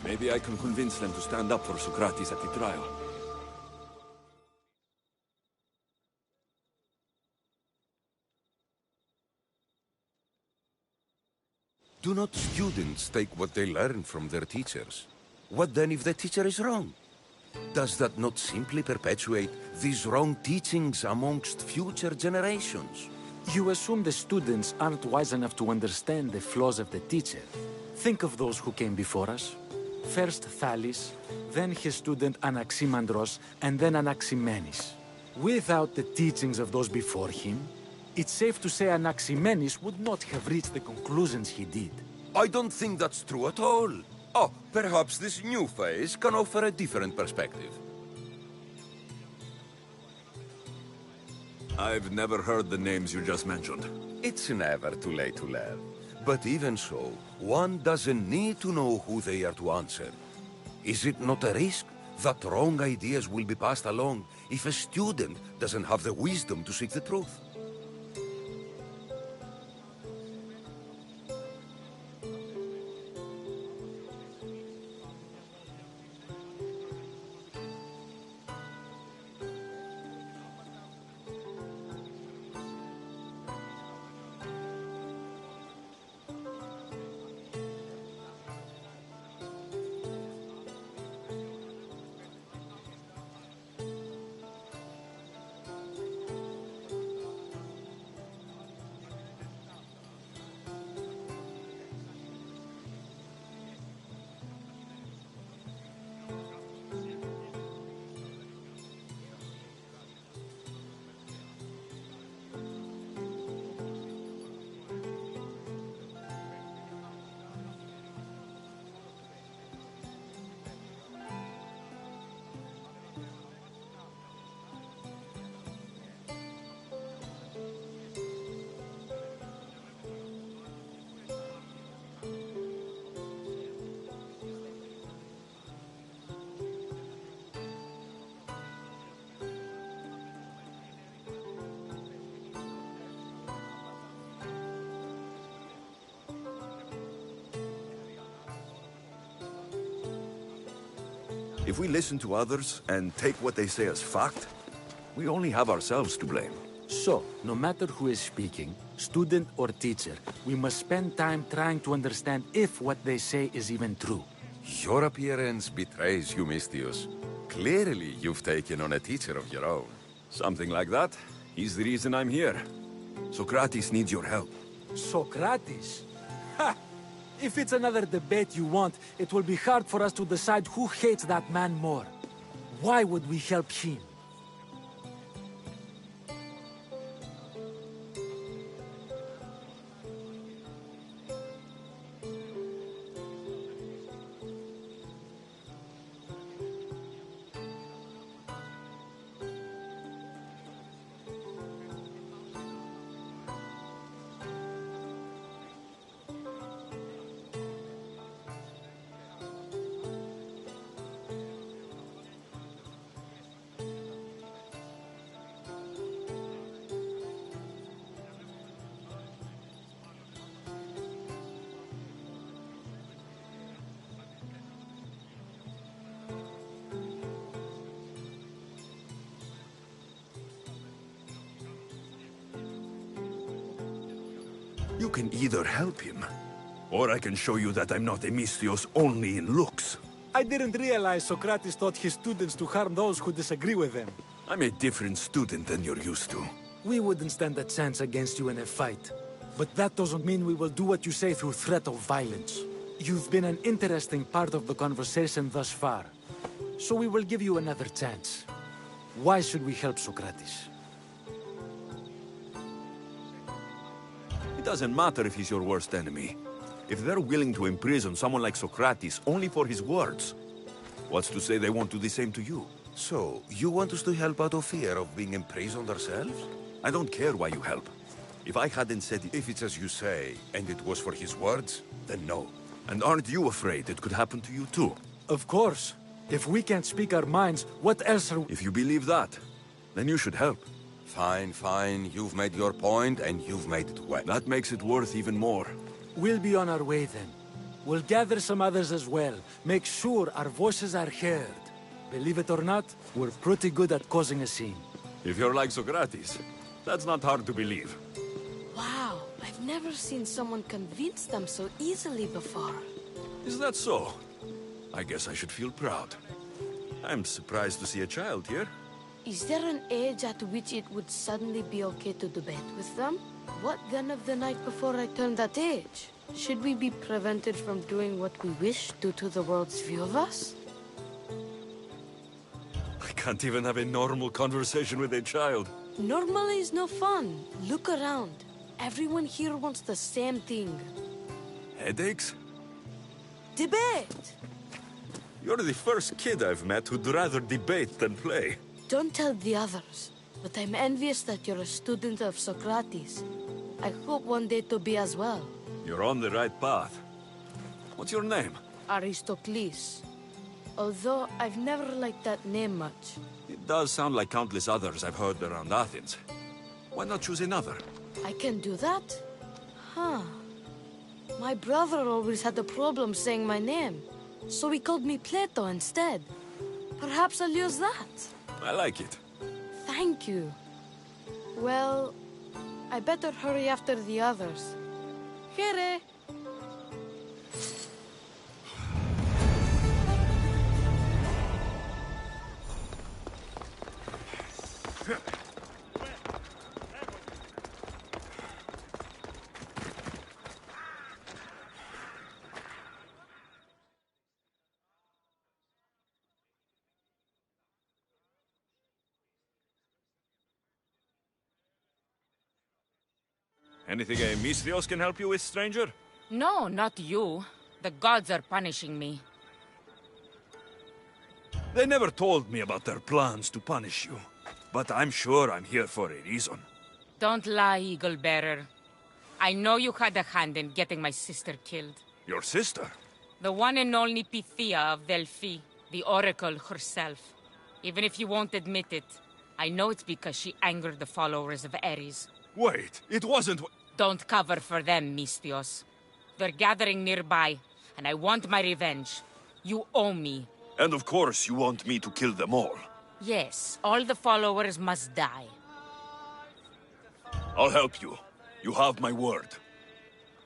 S1: Maybe I can convince them to stand up for Socrates at the trial.
S14: Do not students take what they learn from their teachers? What then if the teacher is wrong? Does that not simply perpetuate these wrong teachings amongst future generations?
S8: You assume the students aren't wise enough to understand the flaws of the teacher. Think of those who came before us. First Thales, then his student Anaximandros, and then Anaximenes. Without the teachings of those before him, it's safe to say Anaximenes would not have reached the conclusions he did.
S14: I don't think that's true at all. Oh, perhaps this new phase can offer a different perspective.
S1: I've never heard the names you just mentioned.
S14: It's never too late to learn. But even so, one doesn't need to know who they are to answer. Is it not a risk that wrong ideas will be passed along if a student doesn't have the wisdom to seek the truth?
S1: If we listen to others and take what they say as fact, we only have ourselves to blame.
S17: So, no matter who is speaking, student or teacher, we must spend time trying to understand if what they say is even true.
S14: Your appearance betrays you, Mistius. Clearly, you've taken on a teacher of your own.
S1: Something like that. He's the reason I'm here. Socrates needs your help.
S17: Socrates? Ha! If it's another debate you want, it will be hard for us to decide who hates that man more. Why would we help him?
S1: You can either help him, or I can show you that I'm not a Misthios only in looks.
S17: I didn't realize Socrates taught his students to harm those who disagree with them.
S1: I'm a different student than you're used to.
S17: We wouldn't stand a chance against you in a fight. But that doesn't mean we will do what you say through threat of violence. You've been an interesting part of the conversation thus far. So we will give you another chance. Why should we help Socrates?
S1: It doesn't matter if he's your worst enemy. If they're willing to imprison someone like Socrates only for his words, what's to say they won't do the same to you?
S14: So, you want us to help out of fear of being imprisoned ourselves?
S1: I don't care why you help. If I hadn't said it...
S14: If it's as you say, and it was for his words, then no.
S1: And aren't you afraid it could happen to you too?
S17: Of course. If we can't speak our minds, what else are we...
S1: If you believe that, then you should help.
S14: Fine, fine. You've made your point, and you've made it well.
S1: That makes it worth even more.
S17: We'll be on our way then. We'll gather some others as well. Make sure our voices are heard. Believe it or not, we're pretty good at causing a scene.
S1: If you're like Socrates, that's not hard to believe.
S10: Wow, I've never seen someone convince them so easily before.
S1: Is that so? I guess I should feel proud. I'm surprised to see a child here.
S10: Is there an age at which it would suddenly be okay to debate with them? What then of the night before I turned that age? Should we be prevented from doing what we wish due to the world's view of us?
S1: I can't even have a normal conversation with a child.
S10: Normal is no fun. Look around. Everyone here wants the same thing.
S1: Headaches?
S10: Debate!
S1: You're the first kid I've met who'd rather debate than play.
S10: Don't tell the others, but I'm envious that you're a student of Socrates. I hope one day to be as well.
S1: You're on the right path. What's your name?
S10: Aristocles. Although I've never liked that name much.
S1: It does sound like countless others I've heard around Athens. Why not choose another?
S10: I can do that? Huh. My brother always had a problem saying my name, so he called me Plato instead. Perhaps I'll use that.
S1: I like it.
S10: Thank you. Well, I better hurry after the others. Here.
S1: Anything a Misthios can help you with, stranger?
S7: No, not you. The gods are punishing me.
S1: They never told me about their plans to punish you. But I'm sure I'm here for a reason.
S7: Don't lie, Eagle Bearer. I know you had a hand in getting my sister killed.
S1: Your sister?
S7: The one and only Pythia of Delphi, the Oracle herself. Even if you won't admit it, I know it's because she angered the followers of Ares.
S1: Wait, it wasn't...
S7: Don't cover for them, Misthios. They're gathering nearby, and I want my revenge. You owe me.
S1: And of course you want me to kill them all.
S7: Yes, all the followers must die.
S1: I'll help you. You have my word.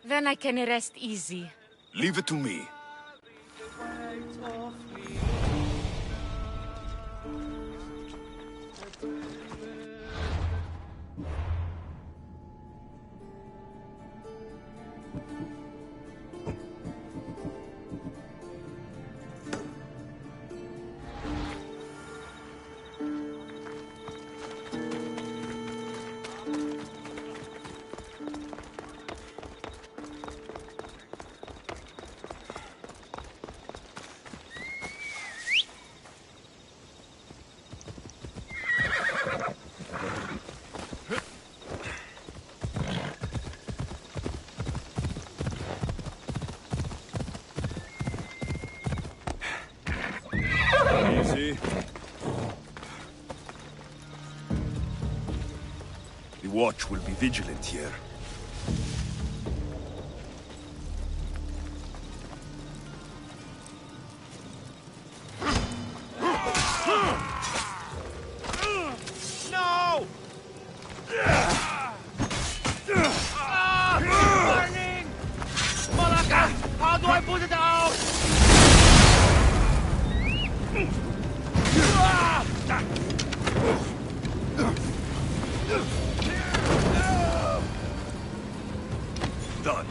S7: Then I can rest easy.
S1: Leave it to me. Easy. The watch will be vigilant here.
S6: No! Burning! Malaka! How do I put it out?
S1: Done.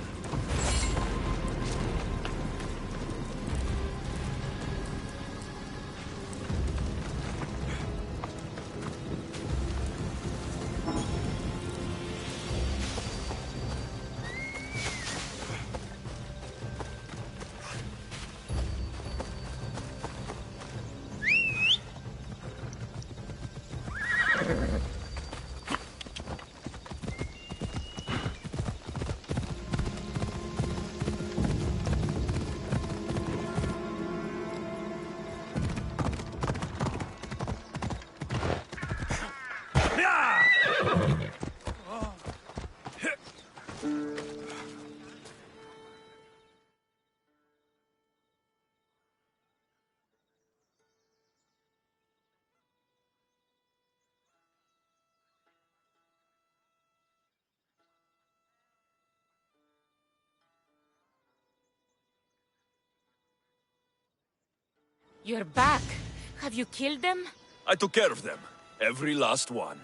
S7: You're back. Have you killed them?
S1: I took care of them. Every last one.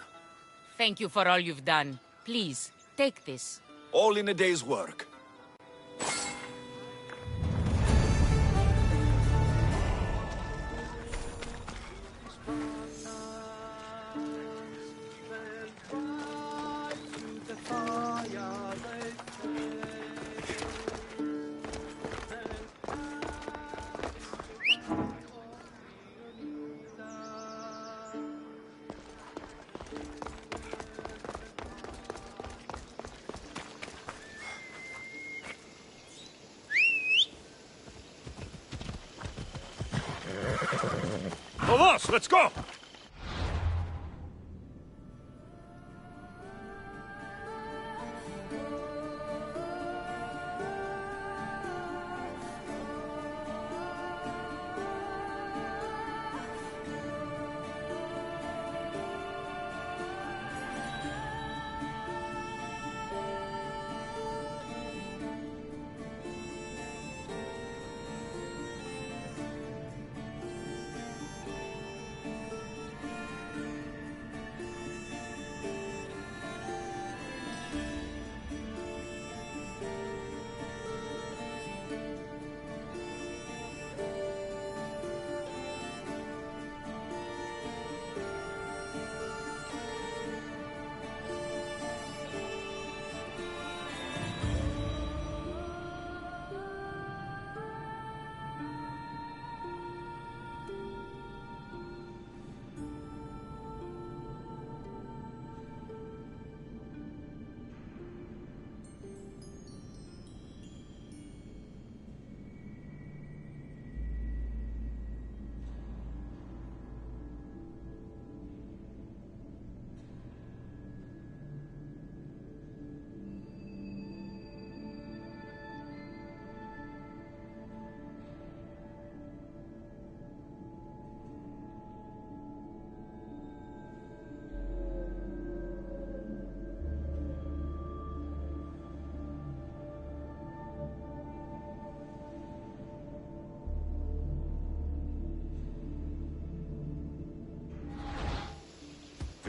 S7: Thank you for all you've done. Please, take this.
S1: All in a day's work.
S6: Vamos, let's go!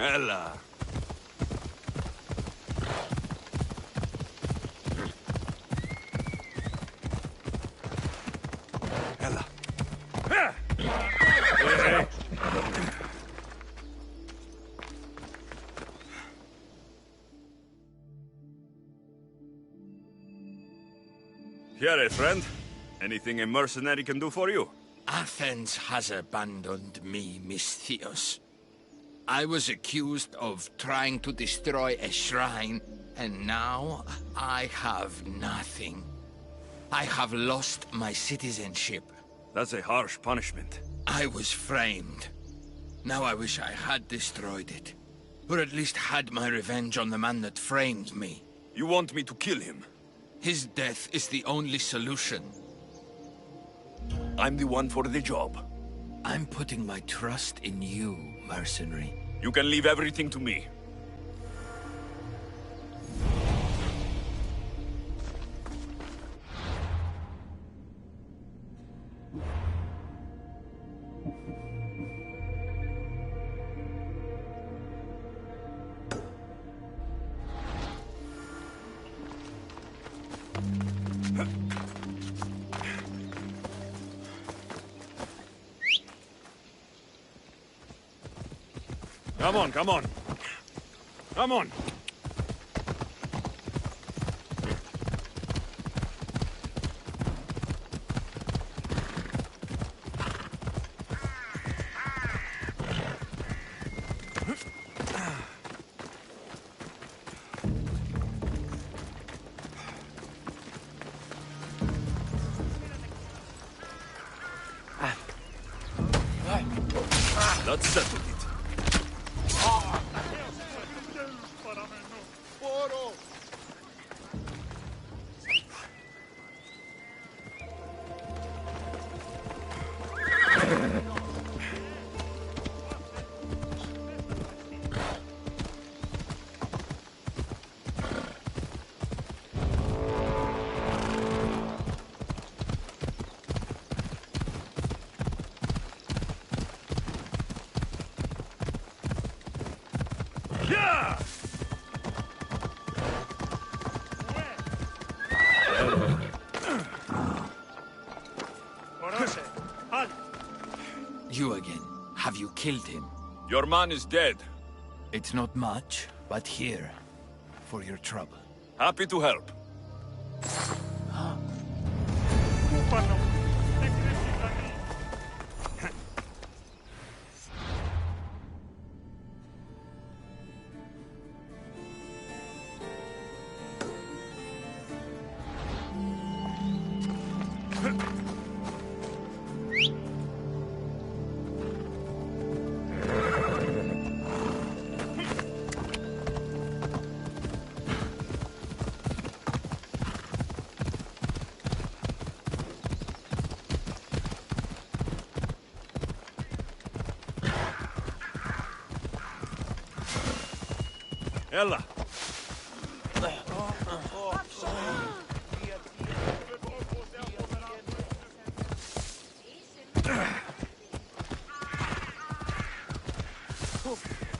S1: Ella. Ella. Hey. Here, friend. Anything a mercenary can do for you?
S18: Athens has abandoned me, Misthios. I was accused of trying to destroy a shrine, and now I have nothing. I have lost my citizenship.
S1: That's a harsh punishment.
S18: I was framed. Now I wish I had destroyed it. Or at least had my revenge on the man that framed me.
S1: You want me to kill him?
S18: His death is the only solution.
S1: I'm the one for the job.
S18: I'm putting my trust in you, mercenary.
S1: You can leave everything to me. Come on, come on. Come on. Let's settle it.
S18: You again. Have you killed him?
S1: Your man is dead.
S18: It's not much, but here, for your trouble.
S1: Happy to help. Ella.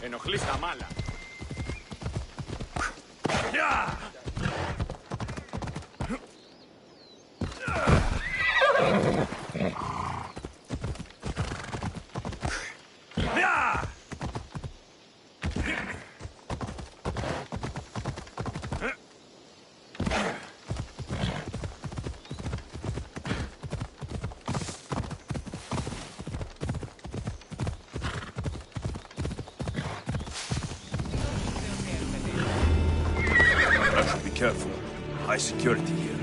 S19: Ενοχλείς τα μάλα.
S1: Careful. High security here.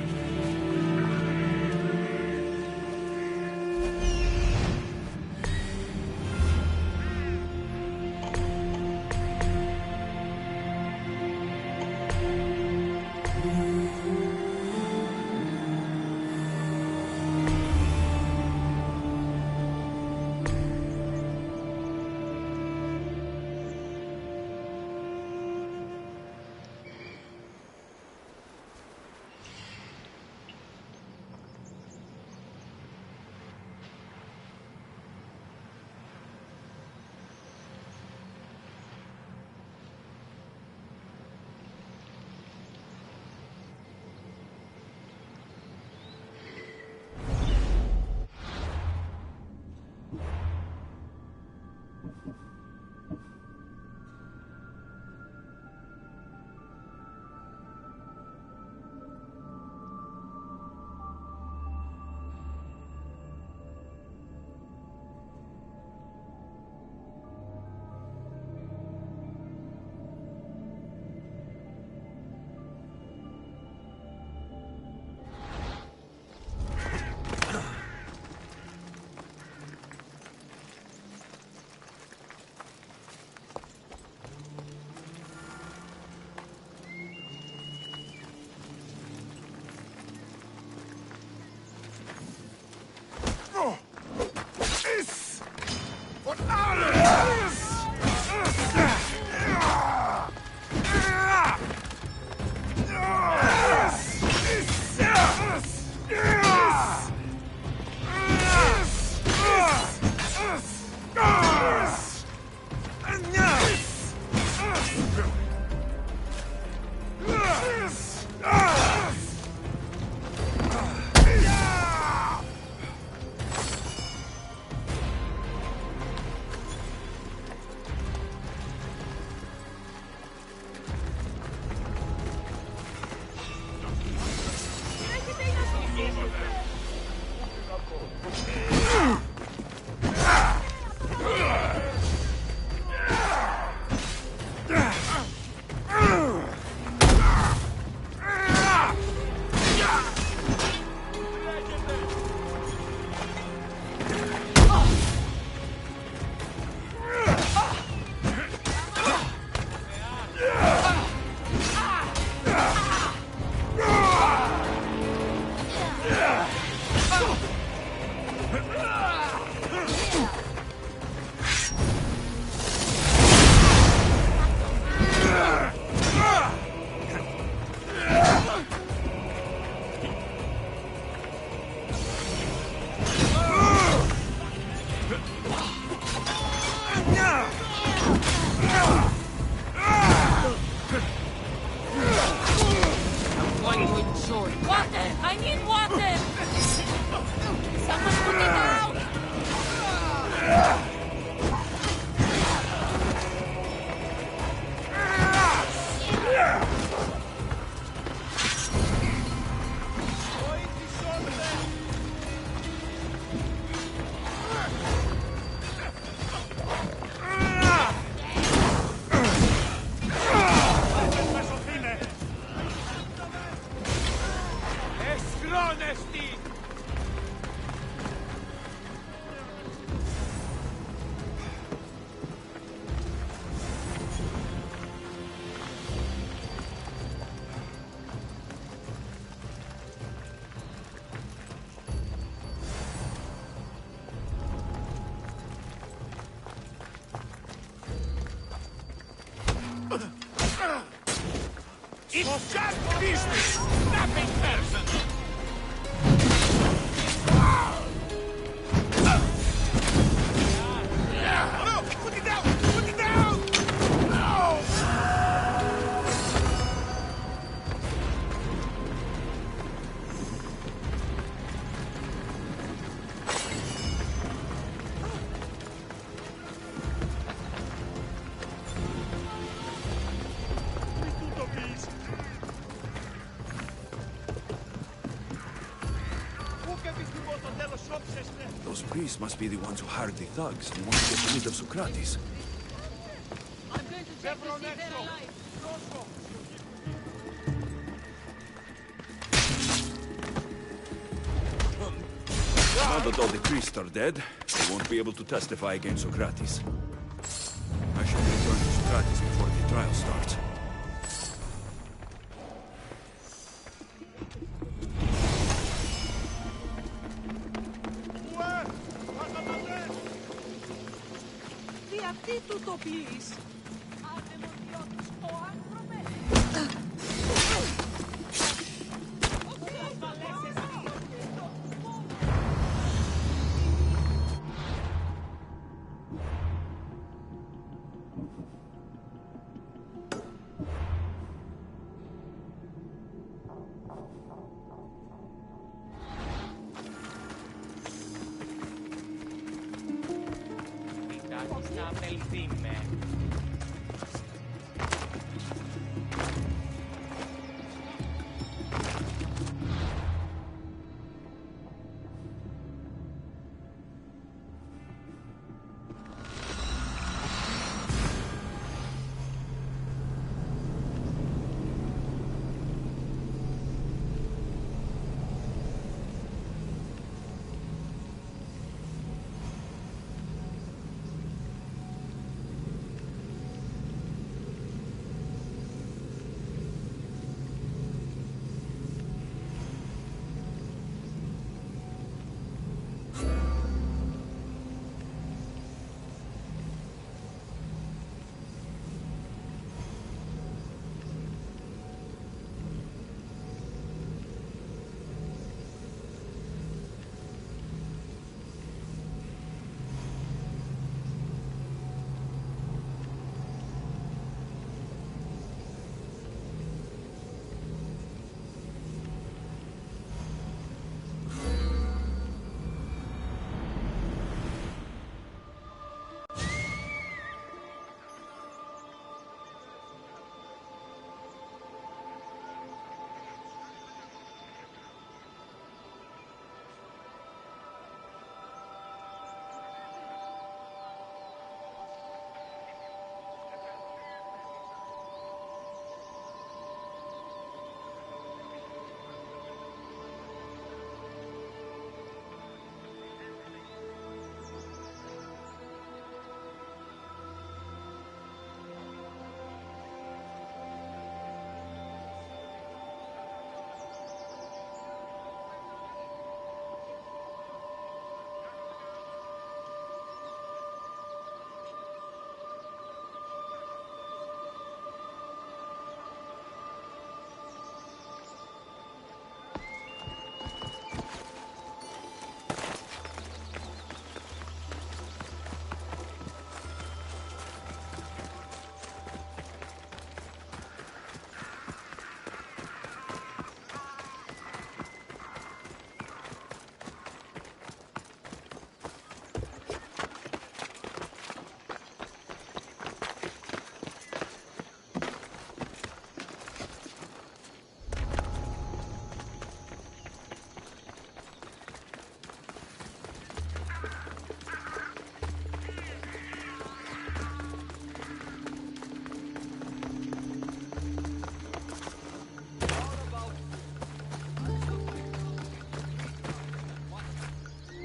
S18: It's just business, nothing personal. No! Put it down! Put it down! No!
S1: Those priests must be the ones who hired the thugs and want to get rid of Socrates. Now that all the priests are dead, they won't be able to testify against Socrates. I should return to Socrates before the trial starts.
S11: Τι του το πεις?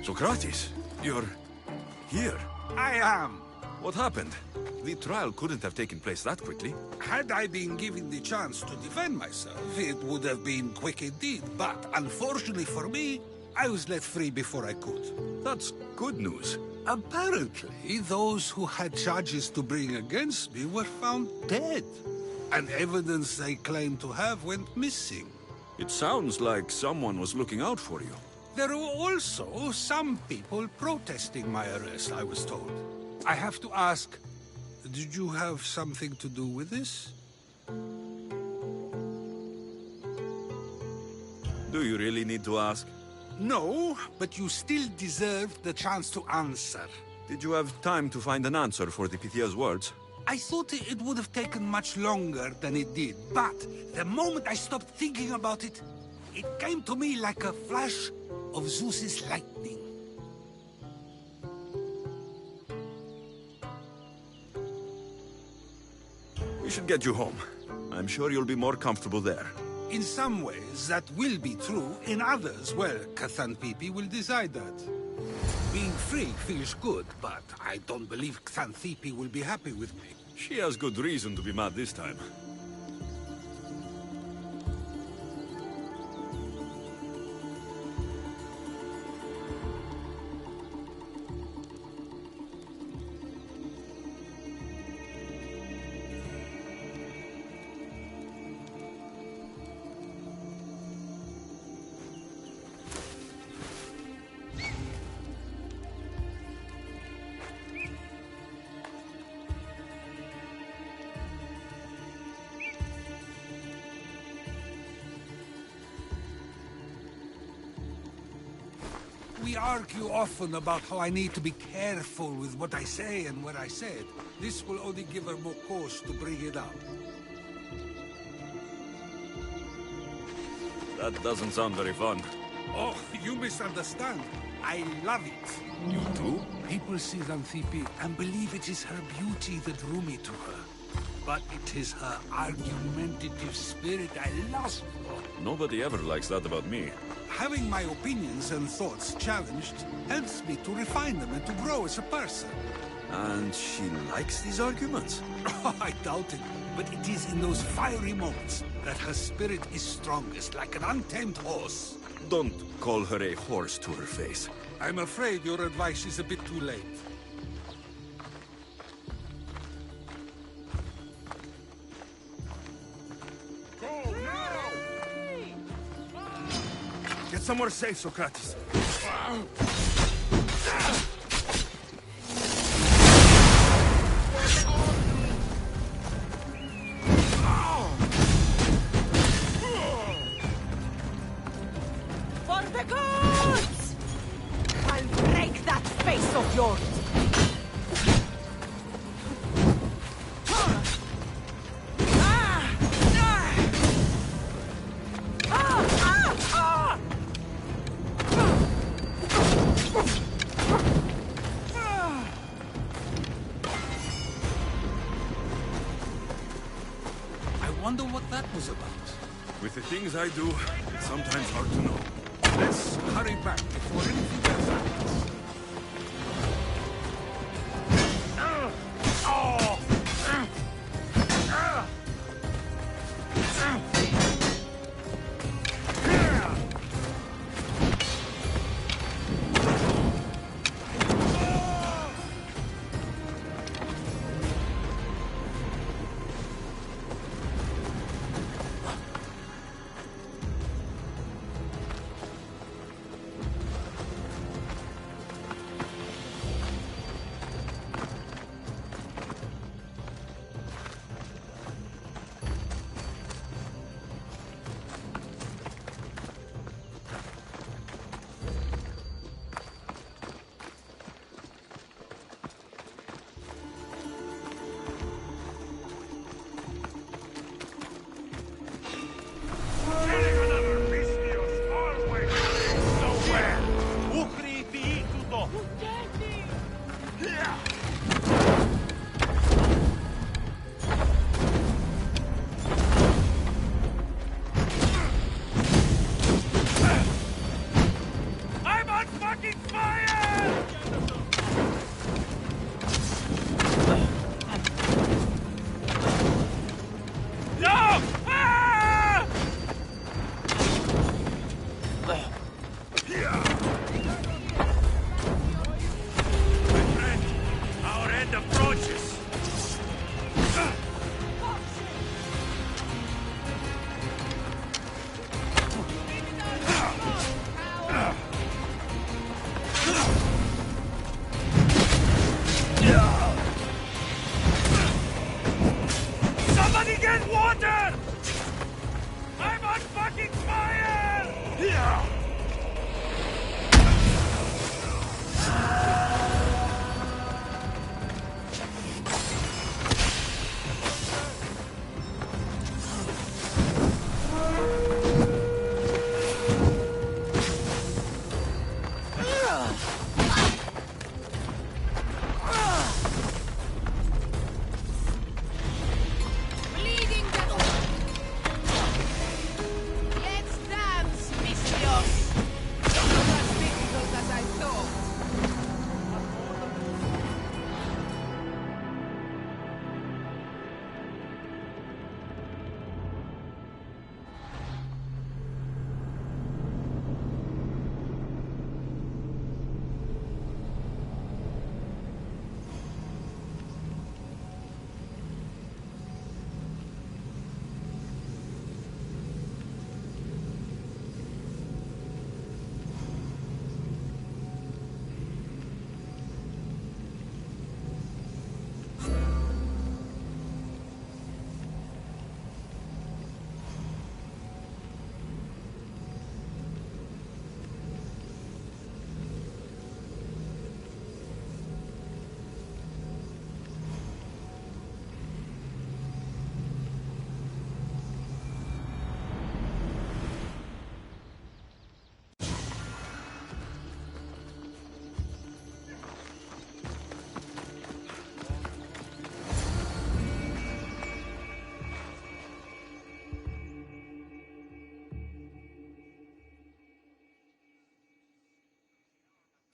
S1: Socrates, you're here.
S12: I am.
S1: What happened? The trial couldn't have taken place that quickly.
S12: Had I been given the chance to defend myself, it would have been quick indeed. But unfortunately for me, I was let free before I could.
S1: That's good news.
S12: Apparently, those who had charges to bring against me were found dead. and evidence they claim to have went missing.
S1: It sounds like someone was looking out for you.
S12: There were also some people protesting my arrest, I was told. I have to ask, did you have something to do with this?
S1: Do you really need to ask?
S12: No, but you still deserve the chance to answer.
S1: Did you have time to find an answer for the Pythia's words?
S12: I thought it would have taken much longer than it did, but the moment I stopped thinking about it, it came to me like a flash of Zeus's lightning.
S1: We should get you home. I'm sure you'll be more comfortable there.
S12: In some ways, that will be true. In others, well, Xanthippe will decide that. Being free feels good, but I don't believe Xanthippe will be happy with me.
S1: She has good reason to be mad this time.
S12: We argue often about how I need to be careful with what I say and what I said. This will only give her more cause to bring it up.
S1: That doesn't sound very fun.
S12: Oh, you misunderstand. I love it.
S1: You do?
S12: People see Xanthippe and believe it is her beauty that drew me to her. But it is her argumentative spirit I lust for.
S1: Nobody ever likes that about me.
S12: Having my opinions and thoughts challenged helps me to refine them and to grow as a person.
S1: And she likes these arguments?
S12: Oh, I doubt it. But it is in those fiery moments that her spirit is strongest, like an untamed horse.
S1: Don't call her a horse to her face.
S12: I'm afraid your advice is a bit too late.
S1: Get somewhere safe, Socrates.
S15: For the gods! I'll break that face of yours!
S1: With the things I do, it's sometimes hard to know.
S12: Let's hurry back before anything else happens.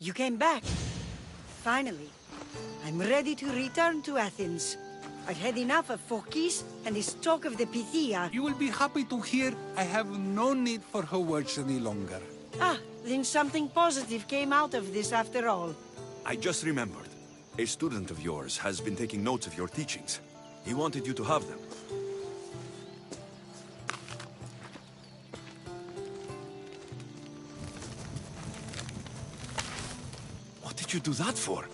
S11: You came back. Finally. I'm ready to return to Athens. I've had enough of Phorkys and his talk of the Pythia.
S12: You will be happy to hear I have no need for her words any longer.
S11: Ah, then something positive came out of this after all.
S1: I just remembered. A student of yours has been taking notes of your teachings. He wanted you to have them. What did you do that for?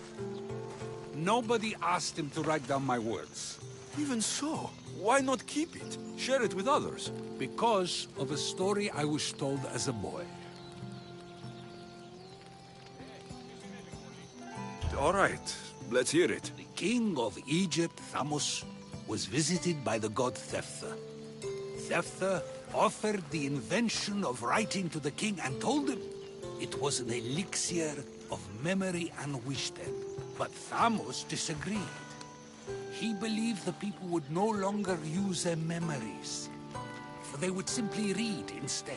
S12: Nobody asked him to write down my words.
S1: Even so, why not keep it? Share it with others.
S12: Because of a story I was told as a boy.
S1: All right, let's hear it.
S12: The king of Egypt, Thamos, was visited by the god Thephtha. Thephtha offered the invention of writing to the king and told him it was an elixir of memory and wisdom. But Thamos disagreed. He believed the people would no longer use their memories, for they would simply read instead.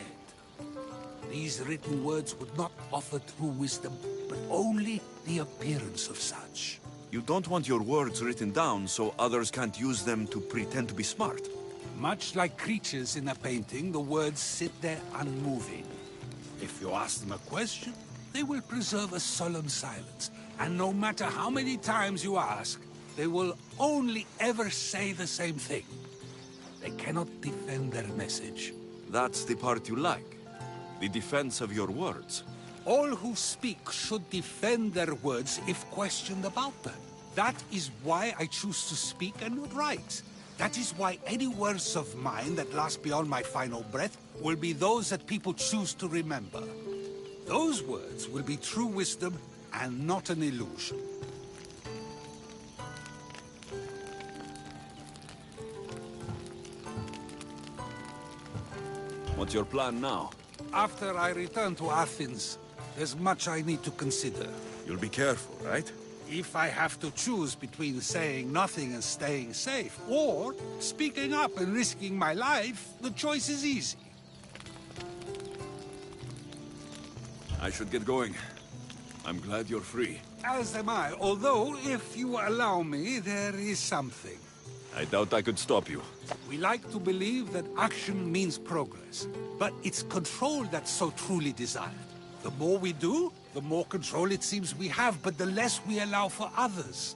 S12: These written words would not offer true wisdom, but only the appearance of such.
S1: You don't want your words written down so others can't use them to pretend to be smart.
S12: Much like creatures in a painting, the words sit there unmoving. If you ask them a question, they will preserve a solemn silence. And no matter how many times you ask, they will only ever say the same thing. They cannot defend their message.
S1: That's the part you like. The defense of your words.
S12: All who speak should defend their words if questioned about them. That is why I choose to speak and not write. That is why any words of mine that last beyond my final breath will be those that people choose to remember. Those words will be true wisdom and not an illusion.
S1: What's your plan now?
S12: After I return to Athens, there's much I need to consider.
S1: You'll be careful, right?
S12: If I have to choose between saying nothing and staying safe, or speaking up and risking my life, the choice is easy.
S1: I should get going. I'm glad you're free.
S12: As am I, although, if you allow me, there is something.
S1: I doubt I could stop you.
S12: We like to believe that action means progress, but it's control that's so truly desired. The more we do, the more control it seems we have, but the less we allow for others.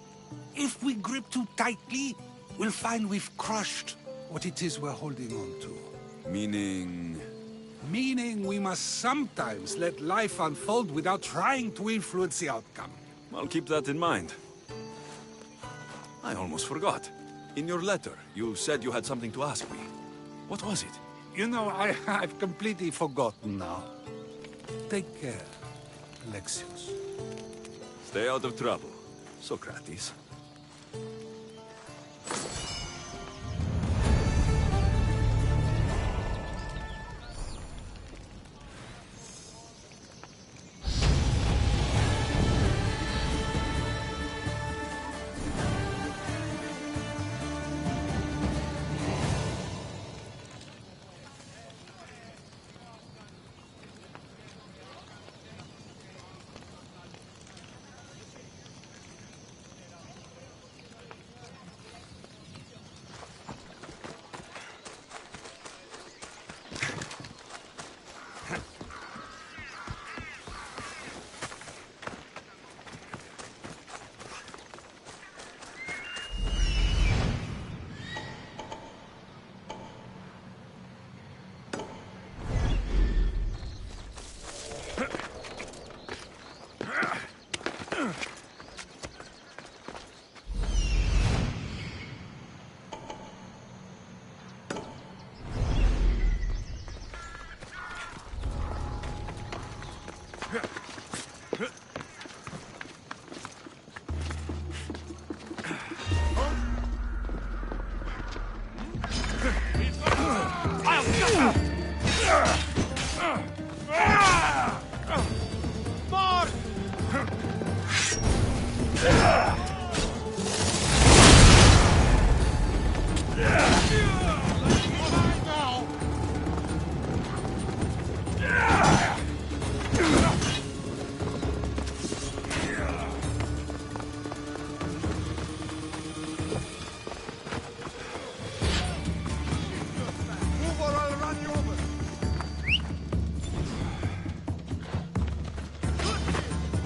S12: If we grip too tightly, we'll find we've crushed what it is we're holding on to.
S1: Meaning...
S12: Meaning we must sometimes let life unfold without trying to influence the outcome.
S1: I'll keep that in mind. I almost forgot. In your letter, you said you had something to ask me. What was it?
S12: You know, I've completely forgotten now. Take care, Alexios.
S1: Stay out of trouble, Socrates.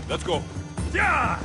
S1: Let's go.
S19: Yeah!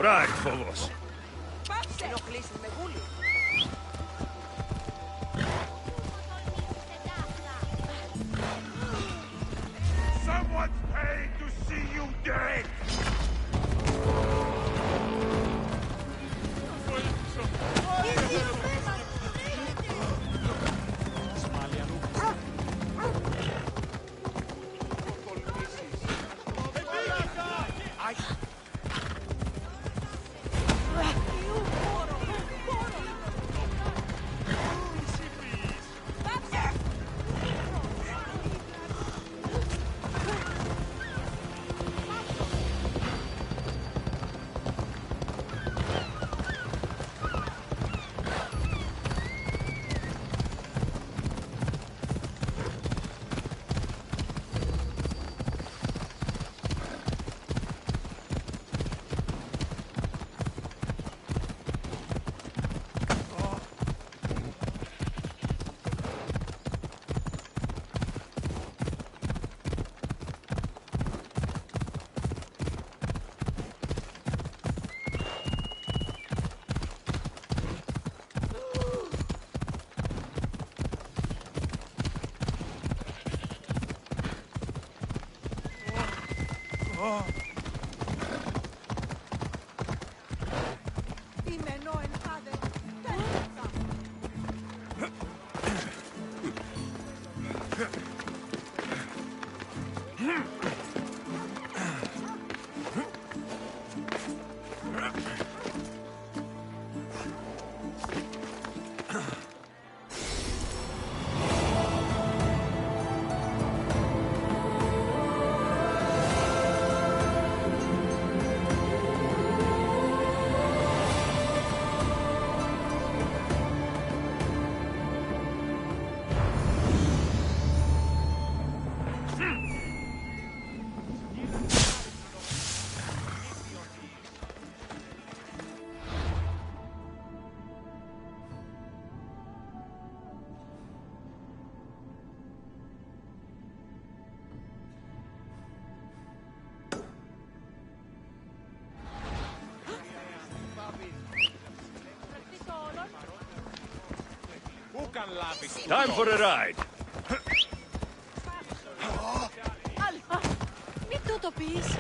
S1: Right, φόβος.
S19: Someone's paying to see you dead!
S1: Time for a ride.
S15: Μην το πεις.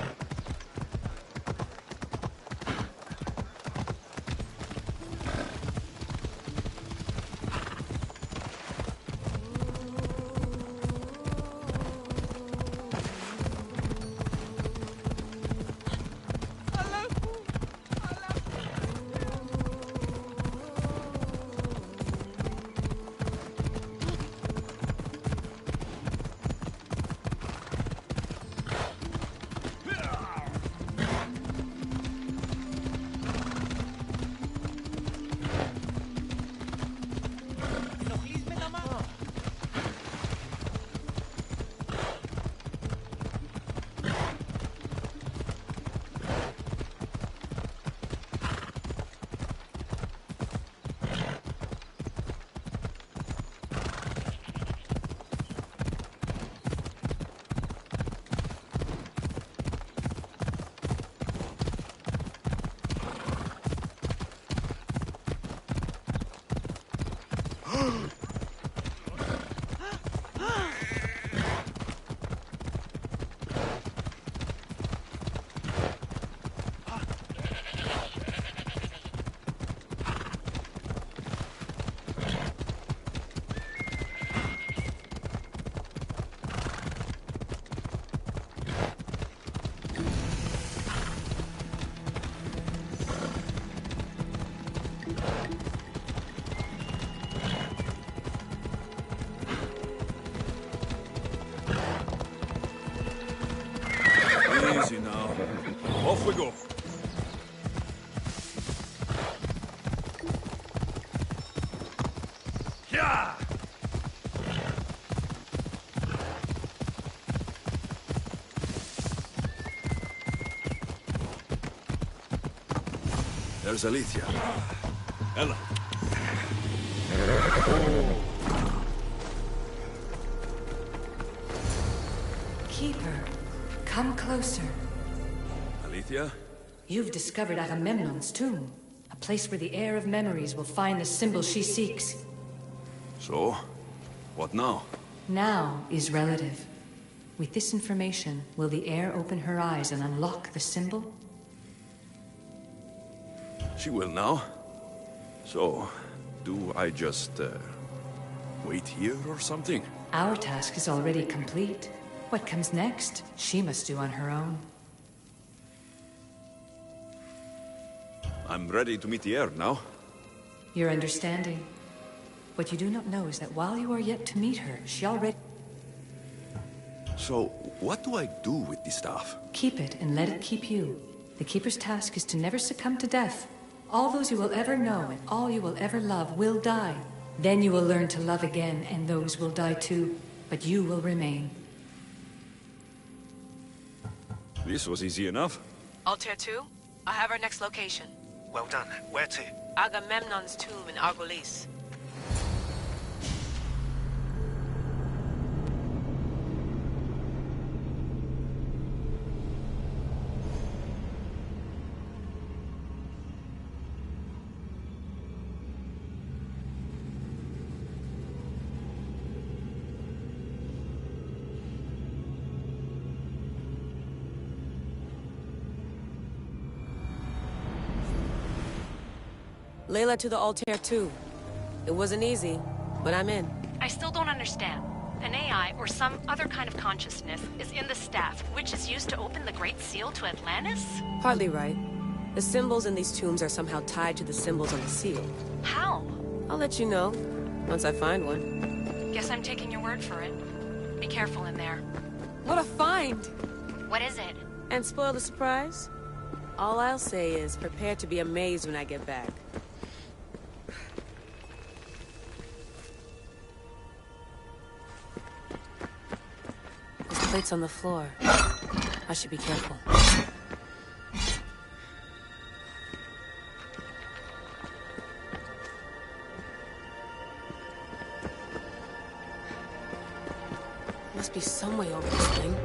S19: Yeah!
S1: There's Alethea. Ella.
S3: Keeper, come closer.
S1: Alethea?
S3: You've discovered Agamemnon's tomb, a place where the heir of memories will find the symbol she seeks.
S1: So, what now?
S3: Now is relative. With this information, will the heir open her eyes and unlock the symbol?
S1: She will now. So, do I just, wait here or something?
S3: Our task is already complete. What comes next, she must do on her own.
S1: I'm ready to meet the heir now.
S3: Your understanding. What you do not know is that while you are yet to meet her, she already...
S1: So, what do I do with the staff?
S3: Keep it and let it keep you. The Keeper's task is to never succumb to death. All those you will ever know and all you will ever love will die. Then you will learn to love again, and those will die too. But you will remain.
S1: This was easy enough.
S4: Altair 2, I have our next location.
S6: Well done. Where to?
S4: Agamemnon's tomb in Argolis. Layla to the Altair 2. It wasn't easy, but I'm in.
S20: I still don't understand. An AI, or some other kind of consciousness, is in the staff, which is used to open the Great Seal to Atlantis?
S4: Partly right. The symbols in these tombs are somehow tied to the symbols on the seal.
S20: How?
S4: I'll let you know, once I find one.
S20: Guess I'm taking your word for it. Be careful in there.
S4: What a find!
S5: What is it?
S4: And spoil the surprise? All I'll say is, prepare to be amazed when I get back. There's plates on the floor. I should be careful. Must be some way over this thing.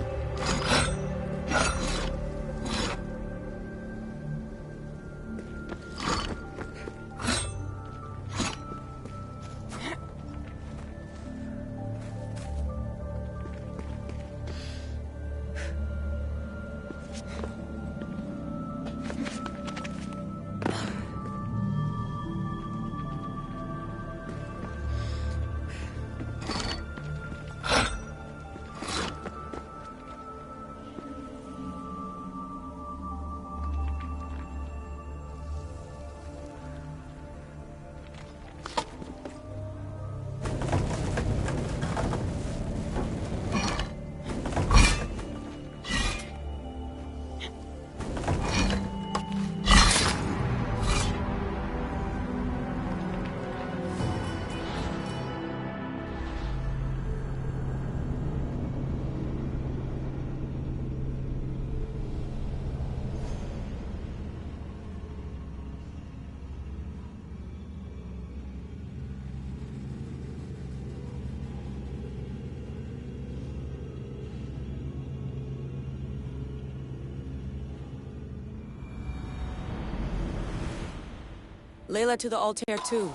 S4: Layla to the Altair 2.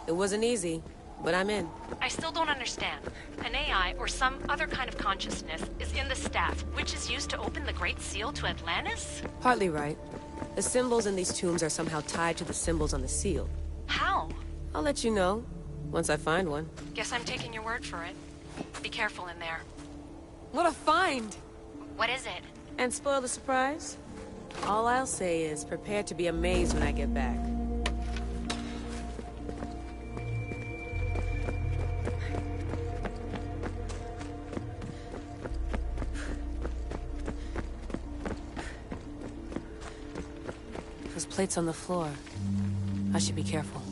S4: It wasn't easy, but I'm in.
S20: I still don't understand. An AI, or some other kind of consciousness, is in the staff, which is used to open the Great Seal to Atlantis?
S4: Partly right. The symbols in these tombs are somehow tied to the symbols on the seal.
S20: How?
S4: I'll let you know, once I find one.
S20: Guess I'm taking your word for it. Be careful in there.
S4: What a find!
S5: What is it?
S4: And spoil the surprise? All I'll say is, prepare to be amazed when I get back. There's plates on the floor. I should be careful.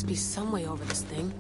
S4: be some way over this thing.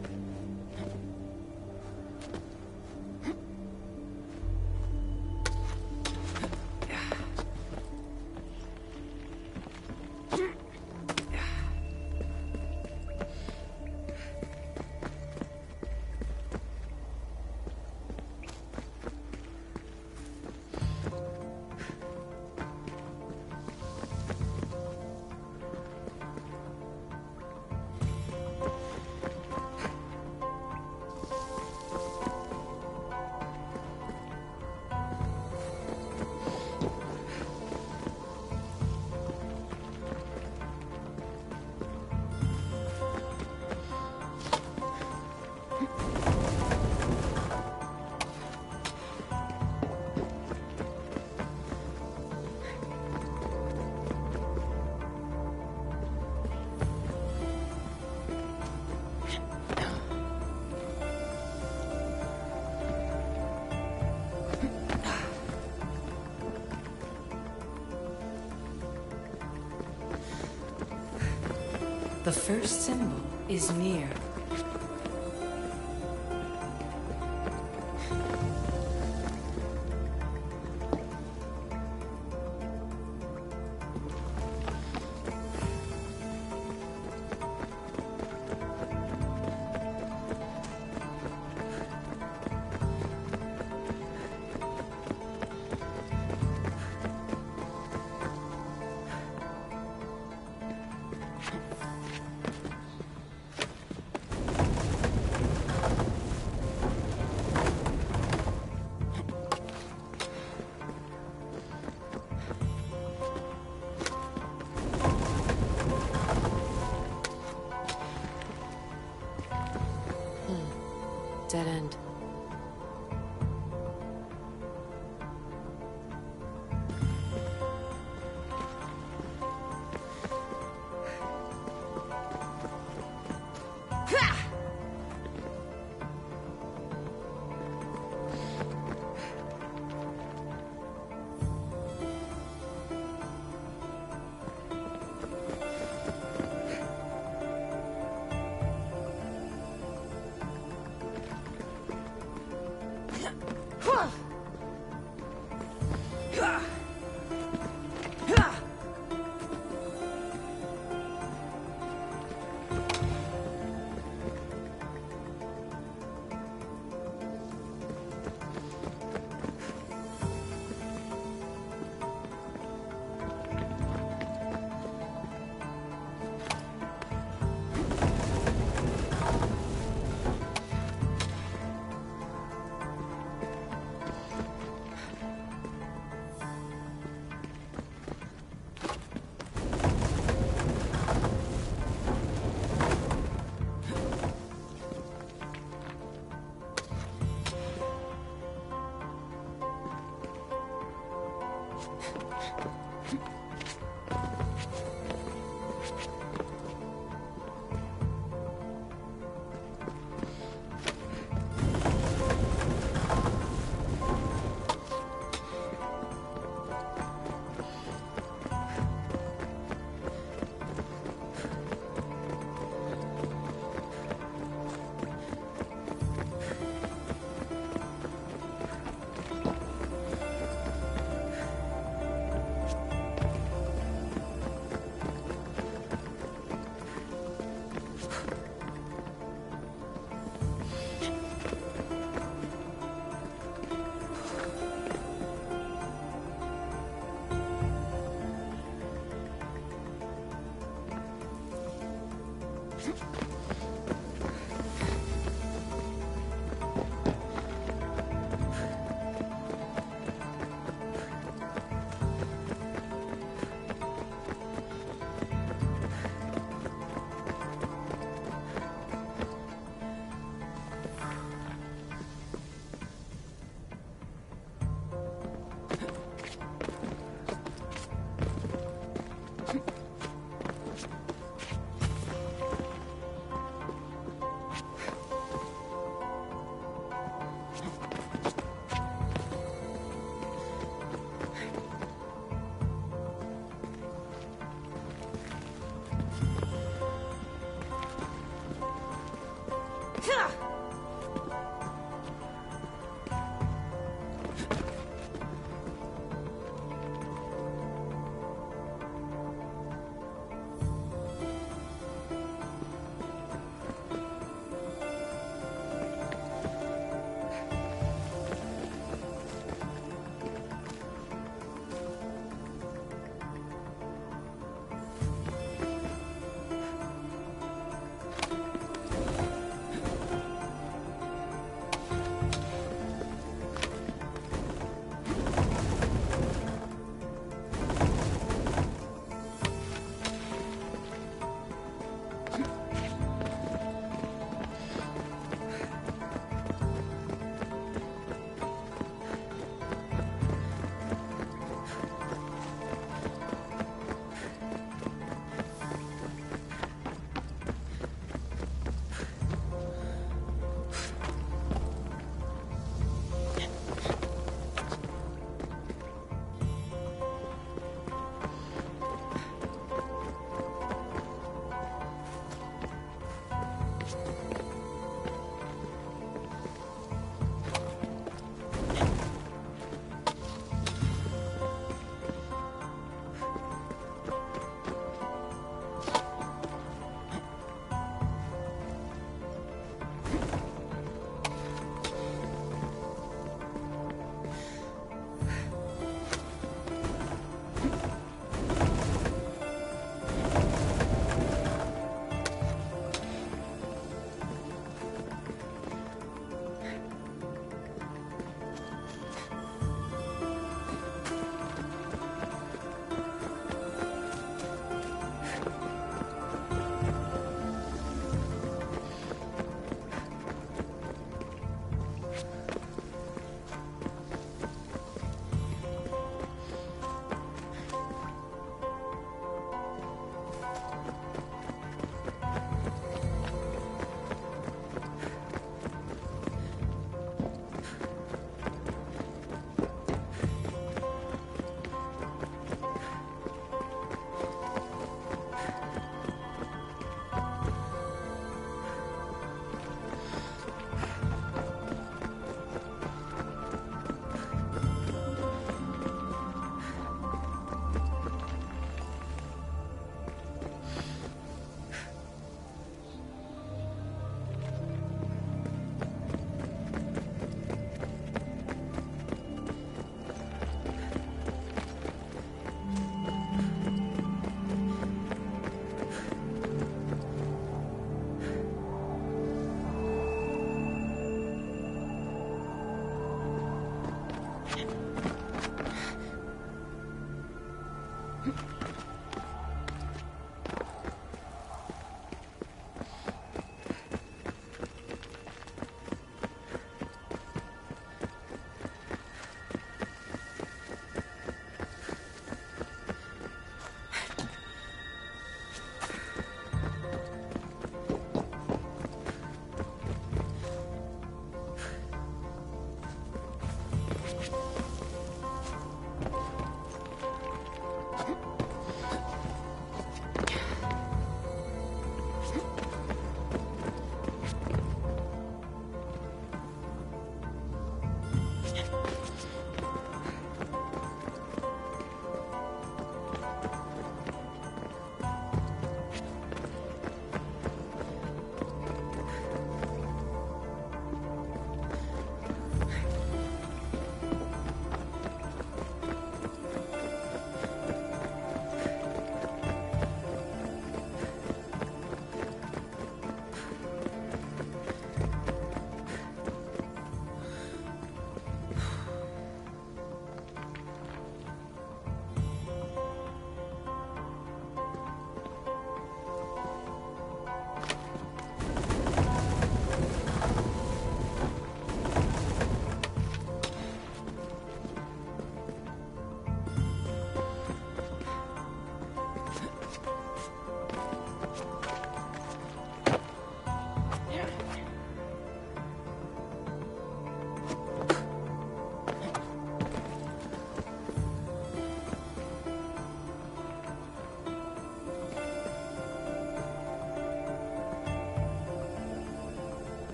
S3: The first symbol is near.
S4: Dead end.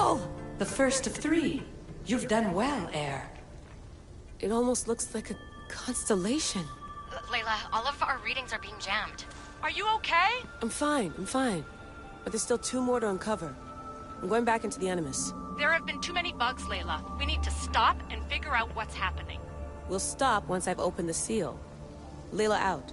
S15: symbol!
S3: The first of 3. You've done well, Heir.
S4: It almost looks like a constellation.
S5: Layla, all of our readings are being jammed.
S20: Are you okay?
S4: I'm fine. But there's still 2 more to uncover. I'm going back into the Animus.
S20: There have been too many bugs, Layla. We need to stop and figure out what's happening.
S4: We'll stop once I've opened the seal. Layla out.